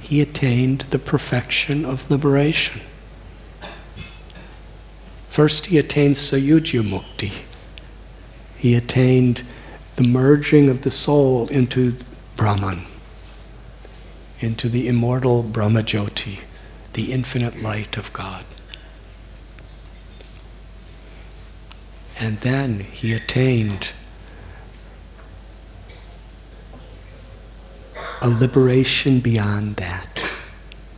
He attained the perfection of liberation. First he attained Sayujya Mukti. He attained the merging of the soul into Brahman, into the immortal Brahmajyoti, the infinite light of God. And then he attained a liberation beyond that.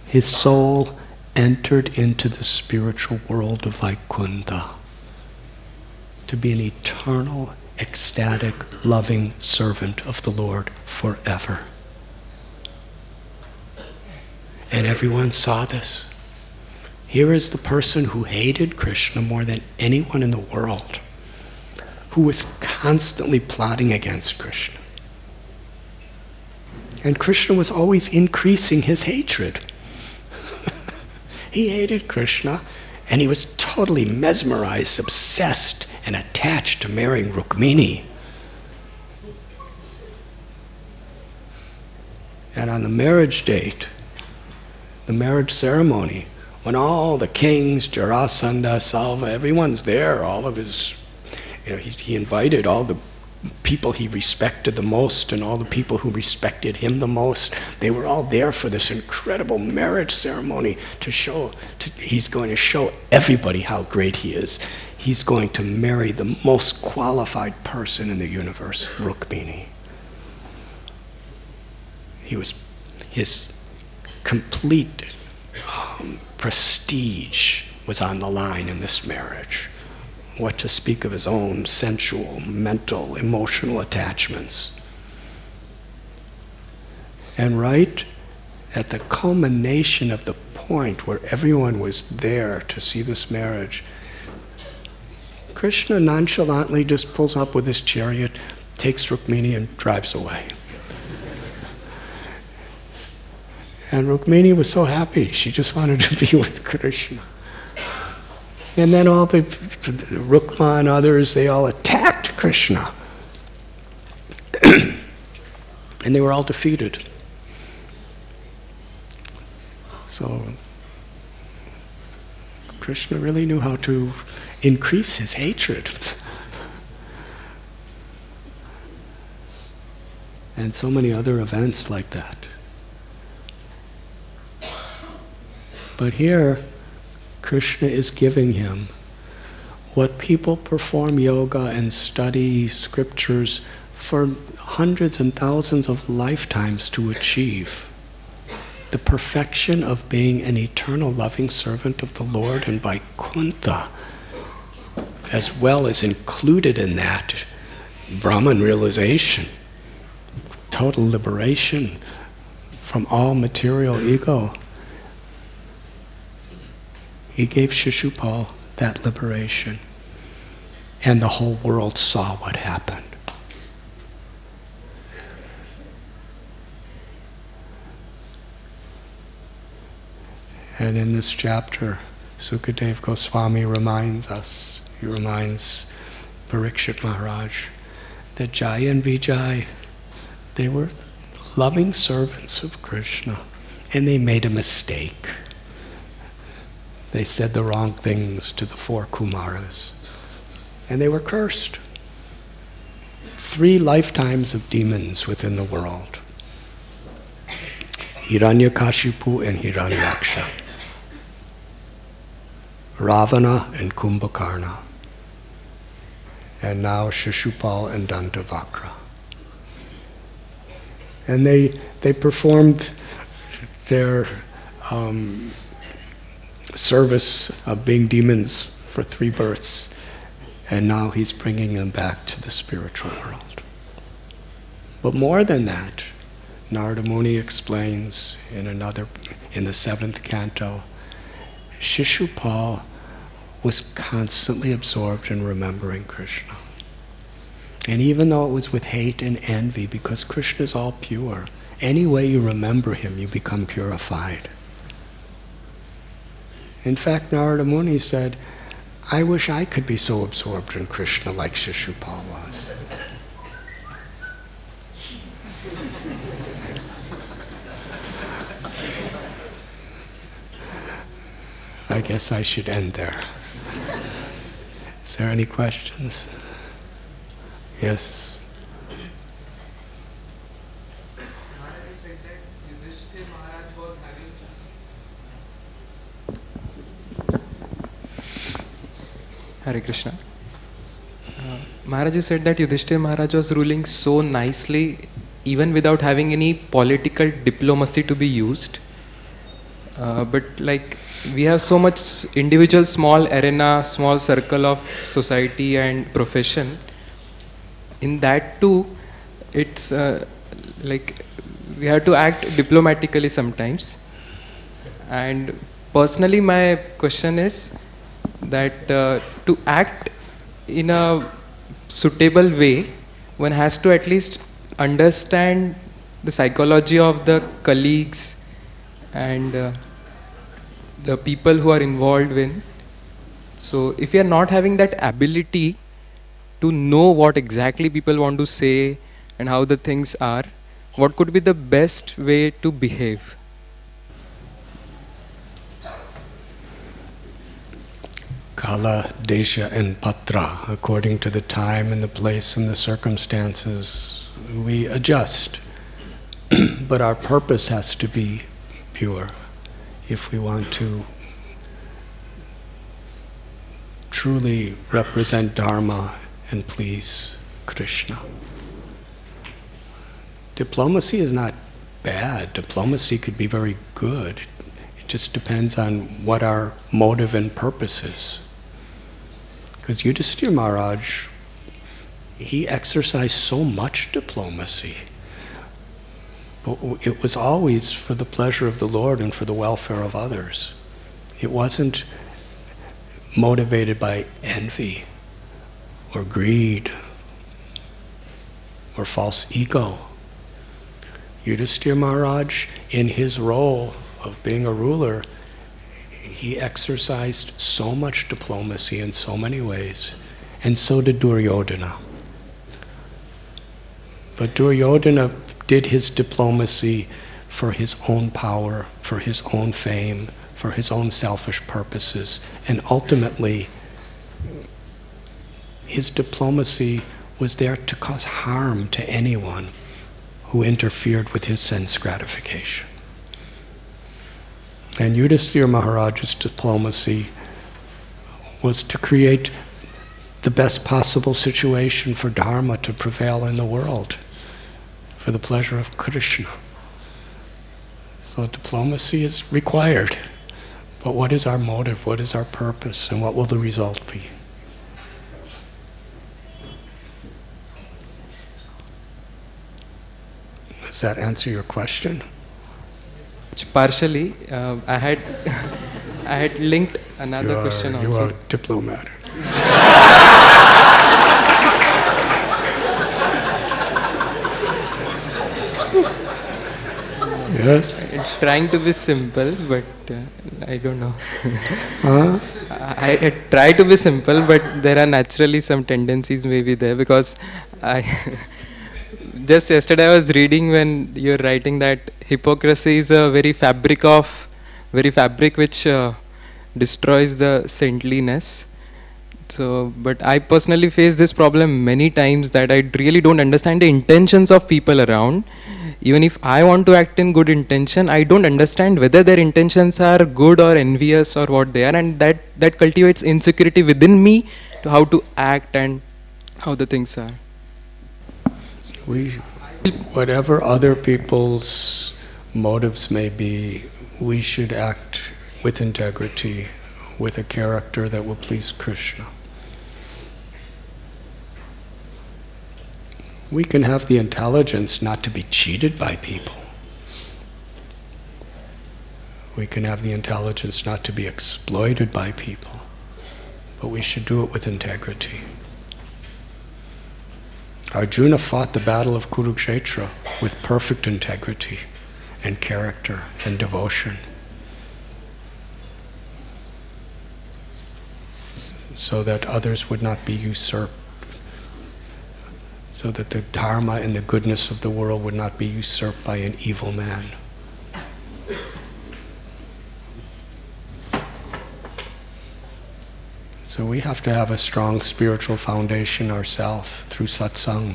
His soul entered into the spiritual world of Vaikuntha to be an eternal, ecstatic, loving servant of the Lord forever. And everyone saw this. Here is the person who hated Krishna more than anyone in the world, who was constantly plotting against Krishna. And Krishna was always increasing his hatred. He hated Krishna, and he was totally mesmerized, obsessed, and attached to marrying Rukmini. And on the marriage date, the marriage ceremony, when all the kings, Jarasandha, Salva, everyone's there, all of his, he invited all the people he respected the most and all the people who respected him the most. They were all there for this incredible marriage ceremony he's going to show everybody how great he is. He's going to marry the most qualified person in the universe, Rukmini. His complete prestige was on the line in this marriage. What to speak of his own sensual, mental, emotional attachments. And right at the culmination of the point where everyone was there to see this marriage, Krishna nonchalantly just pulls up with his chariot, takes Rukmini and drives away. And Rukmini was so happy, she just wanted to be with Krishna. And then all the Rukma and others, they all attacked Krishna. And they were all defeated. So Krishna really knew how to increase his hatred. And so many other events like that. But here, Krishna is giving him what people perform yoga and study scriptures for hundreds and thousands of lifetimes to achieve. The perfection of being an eternal loving servant of the Lord in Vaikuntha, as well as included in that Brahman realization, total liberation from all material ego. He gave Shishupal that liberation, and the whole world saw what happened. And in this chapter, Sukadeva Goswami reminds us, he reminds Parikshit Maharaj, that Jaya and Vijay, they were loving servants of Krishna, and they made a mistake. They said the wrong things to the 4 Kumaras, and they were cursed. 3 lifetimes of demons within the world. Hiranyakashipu and Hiranyaksha. Ravana and Kumbhakarna, and now Shishupal and Dantavakra. And they performed their service of being demons for 3 births, and now he's bringing them back to the spiritual world. But more than that, Narada Muni explains in the 7th canto, Shishupal was constantly absorbed in remembering Krishna. And even though it was with hate and envy, because Krishna is all pure, any way you remember him, you become purified. In fact, Narada Muni said, I wish I could be so absorbed in Krishna like Shishupal was. I guess I should end there. Is there any questions? Yes. Hare Krishna. Maharaj, you said that Yudhiṣṭhira Maharaj was ruling so nicely, even without having any political diplomacy to be used. But like, we have so much individual small arena, small circle of society and profession. In that too, it's like we have to act diplomatically sometimes. And personally, my question is that to act in a suitable way, one has to at least understand the psychology of the colleagues and the people who are involved in. So if you are not having that ability to know what exactly people want to say and how the things are, what could be the best way to behave? Kala, Desha, and Patra. According to the time and the place and the circumstances, we adjust. But our purpose has to be pure if we want to truly represent Dharma and please Krishna. Diplomacy is not bad. Diplomacy could be very good. It just depends on what our motive and purpose is. Because Yudhiṣṭhira Maharaj, he exercised so much diplomacy. But it was always for the pleasure of the Lord and for the welfare of others. It wasn't motivated by envy or greed or false ego. Yudhiṣṭhira Maharaj, in his role of being a ruler, he exercised so much diplomacy in so many ways, and so did Duryodhana. But Duryodhana did his diplomacy for his own power, for his own fame, for his own selfish purposes, and ultimately his diplomacy was there to cause harm to anyone who interfered with his sense gratification. And Yudhiṣṭhira Maharaj's diplomacy was to create the best possible situation for Dharma to prevail in the world, for the pleasure of Krishna. So diplomacy is required. But what is our motive? What is our purpose? And what will the result be? Does that answer your question? Partially, I had linked another question also. You are diplomatic. Yes? Trying to be simple, but I don't know. Huh? I try to be simple, but there are naturally some tendencies maybe there, because just yesterday I was reading when you were writing that hypocrisy is a very fabric which destroys the saintliness. So, but I personally face this problem many times, that I really don't understand the intentions of people around. even if I want to act in good intention, I don't understand whether their intentions are good or envious or what they are, and that cultivates insecurity within me to how to act and how the things are. Whatever other people's motives may be, we should act with integrity, with a character that will please Krishna. We can have the intelligence not to be cheated by people. We can have the intelligence not to be exploited by people. But we should do it with integrity. Arjuna fought the battle of Kurukshetra with perfect integrity and character and devotion, so that others would not be usurped, so that the dharma and the goodness of the world would not be usurped by an evil man. So we have to have a strong spiritual foundation ourselves through satsang,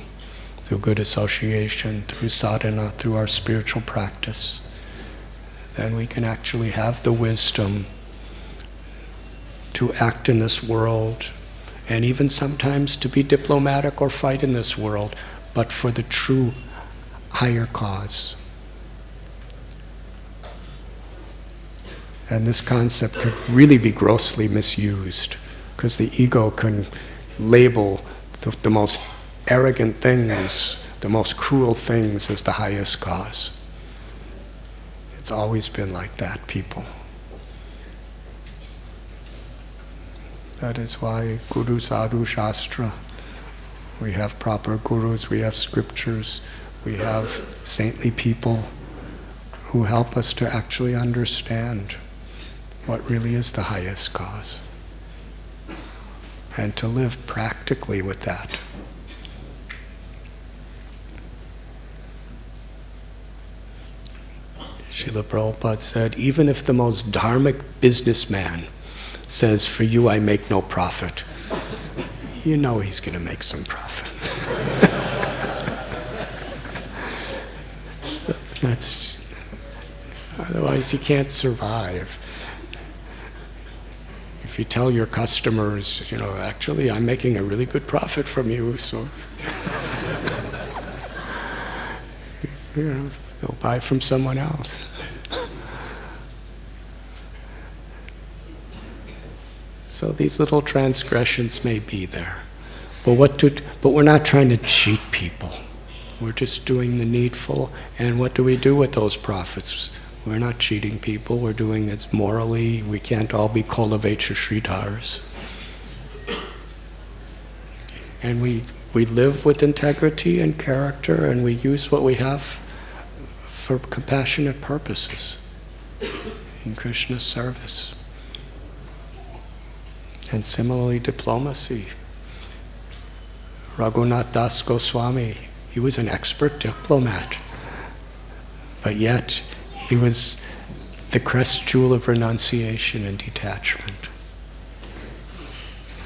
through good association, through sadhana, through our spiritual practice. Then we can actually have the wisdom to act in this world, and even sometimes to be diplomatic or fight in this world, but for the true higher cause. And this concept could really be grossly misused, because the ego can label the most arrogant things, the most cruel things as the highest cause. It's always been like that, people. That is why Guru Sadhu Shastra, we have proper gurus, we have scriptures, we have saintly people who help us to actually understand what really is the highest cause, and to live practically with that. Srila Prabhupada said, even if the most dharmic businessman says, for you I make no profit, you know he's going to make some profit. So that's, otherwise you can't survive. If you tell your customers, you know, actually I'm making a really good profit from you, so you know, they'll buy from someone else. So these little transgressions may be there, but we're not trying to cheat people. We're just doing the needful, and what do we do with those profits? We're not cheating people, we're doing it morally. We can't all be Kolavecha Sridhars. And we live with integrity and character, and we use what we have for compassionate purposes in Krishna's service. And similarly, diplomacy. Raghunath Das Goswami, he was an expert diplomat, but yet he was the crest jewel of renunciation and detachment.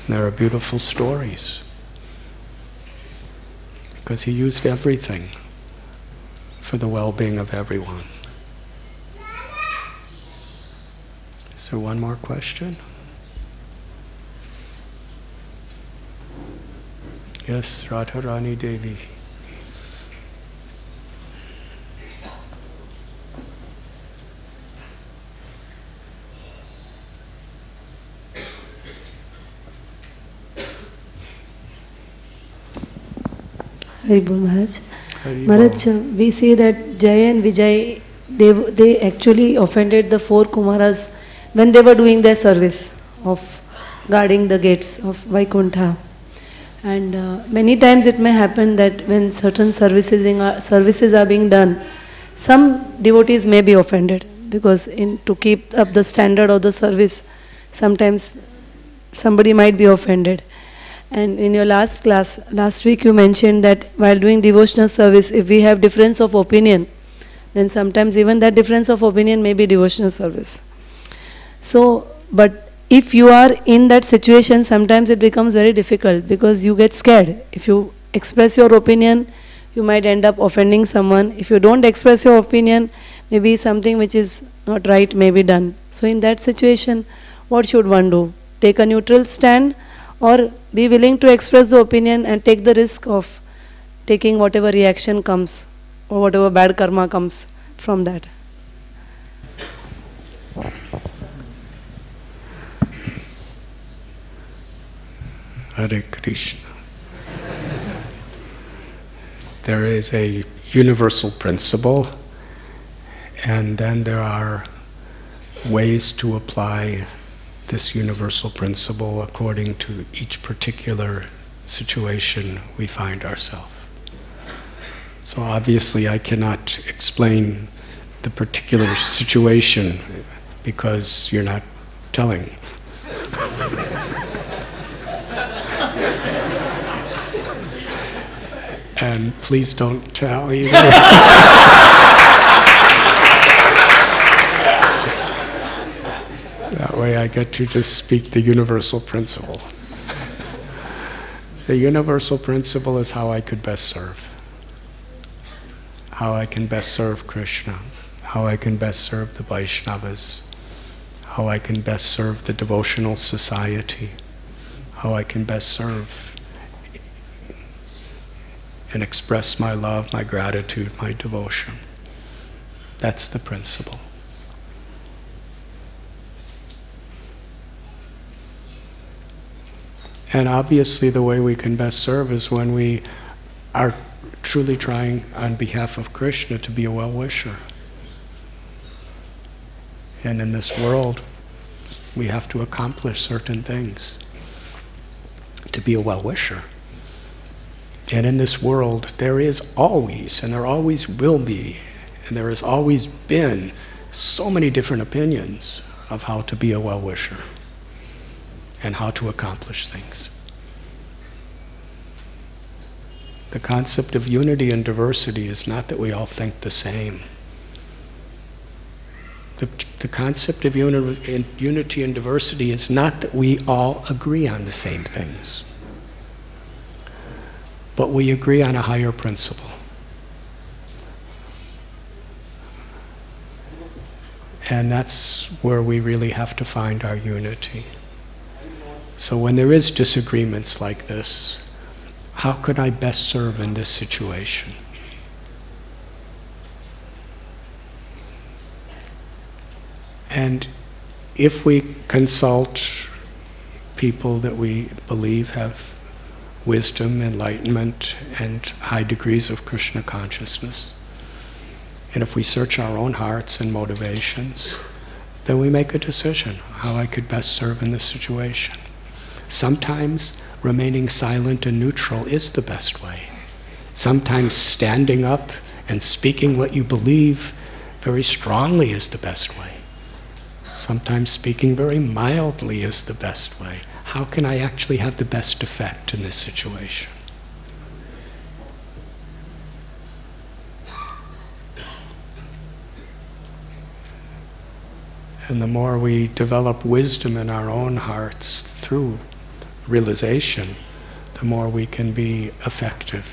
And there are beautiful stories, because he used everything for the well-being of everyone. So one more question? Yes, Radharani Devi. Haribol Maharaj. Maharaj, we see that Jaya and Vijay, they actually offended the 4 Kumaras when they were doing their service of guarding the gates of Vaikuntha. And many times it may happen that when certain services are being done, some devotees may be offended, because to keep up the standard of the service, sometimes somebody might be offended. And in your last class, last week you mentioned that while doing devotional service, if we have difference of opinion, then sometimes even that difference of opinion may be devotional service. So, but if you are in that situation, sometimes it becomes very difficult, because you get scared. If you express your opinion, you might end up offending someone. If you don't express your opinion, maybe something which is not right may be done. So in that situation, what should one do? Take a neutral stand, or be willing to express the opinion and take the risk of taking whatever reaction comes or whatever bad karma comes from that? Hare Krishna. There is a universal principle, and then there are ways to apply this universal principle according to each particular situation we find ourselves. So obviously I cannot explain the particular situation because you're not telling. And please don't tell either. That way I get to just speak the universal principle. The universal principle is how I could best serve. How I can best serve Krishna. How I can best serve the Vaishnavas. How I can best serve the devotional society. How I can best serve and express my love, my gratitude, my devotion. That's the principle. And obviously the way we can best serve is when we are truly trying on behalf of Krishna to be a well-wisher. And in this world, we have to accomplish certain things to be a well-wisher. And in this world, there is always, and there always will be, and there has always been so many different opinions of how to be a well-wisher and how to accomplish things. The concept of unity and diversity is not that we all think the same. The concept of unity and diversity is not that we all agree on the same things, but we agree on a higher principle. And that's where we really have to find our unity. So when there is disagreements like this, how could I best serve in this situation? And if we consult people that we believe have wisdom, enlightenment, and high degrees of Krishna consciousness, and if we search our own hearts and motivations, then we make a decision how I could best serve in this situation. Sometimes remaining silent and neutral is the best way. Sometimes standing up and speaking what you believe very strongly is the best way. Sometimes speaking very mildly is the best way. How can I actually have the best effect in this situation? And the more we develop wisdom in our own hearts through realization, the more we can be effective.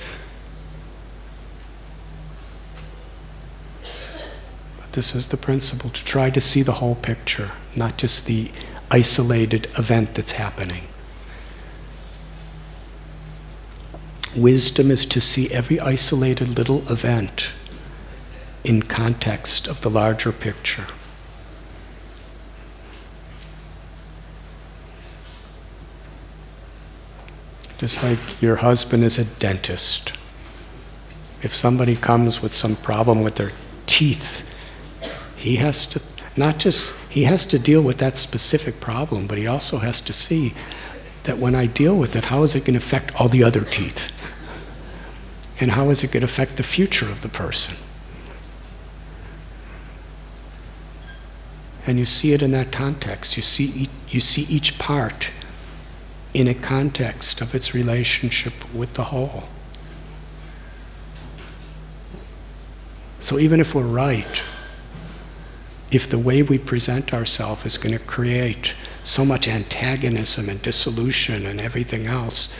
But this is the principle, to try to see the whole picture, not just the isolated event that's happening. Wisdom is to see every isolated little event in context of the larger picture. Just like your husband is a dentist. If somebody comes with some problem with their teeth, he has to he has to deal with that specific problem, but he also has to see that when I deal with it, how is it going to affect all the other teeth? And how is it going to affect the future of the person? And you see it in that context. You see each part in a context of its relationship with the whole. So even if we're right, if the way we present ourselves is going to create so much antagonism and dissolution and everything else,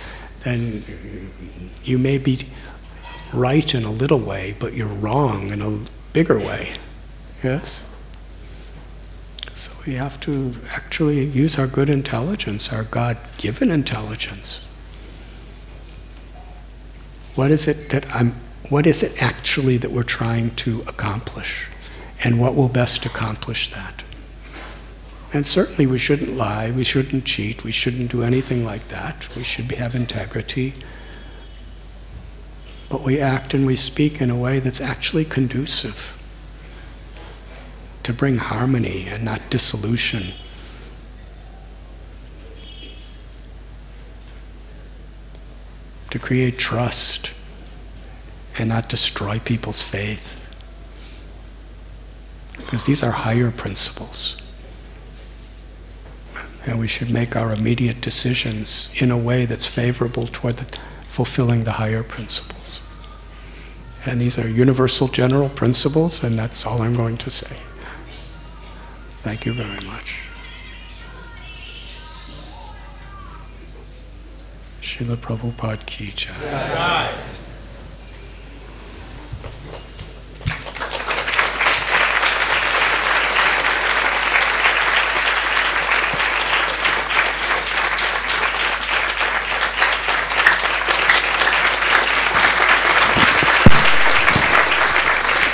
then you may be right in a little way, but you're wrong in a bigger way. Yes? So we have to actually use our good intelligence, our God-given intelligence. What is it actually that we're trying to accomplish? And what will best accomplish that? And certainly we shouldn't lie, we shouldn't cheat, we shouldn't do anything like that. We should have integrity. But we act and we speak in a way that's actually conducive to bring harmony and not dissolution. To create trust and not destroy people's faith. Because these are higher principles. And we should make our immediate decisions in a way that's favorable toward fulfilling the higher principles. And these are universal general principles, and that's all I'm going to say. Thank you very much. Srila Prabhupada ki jai.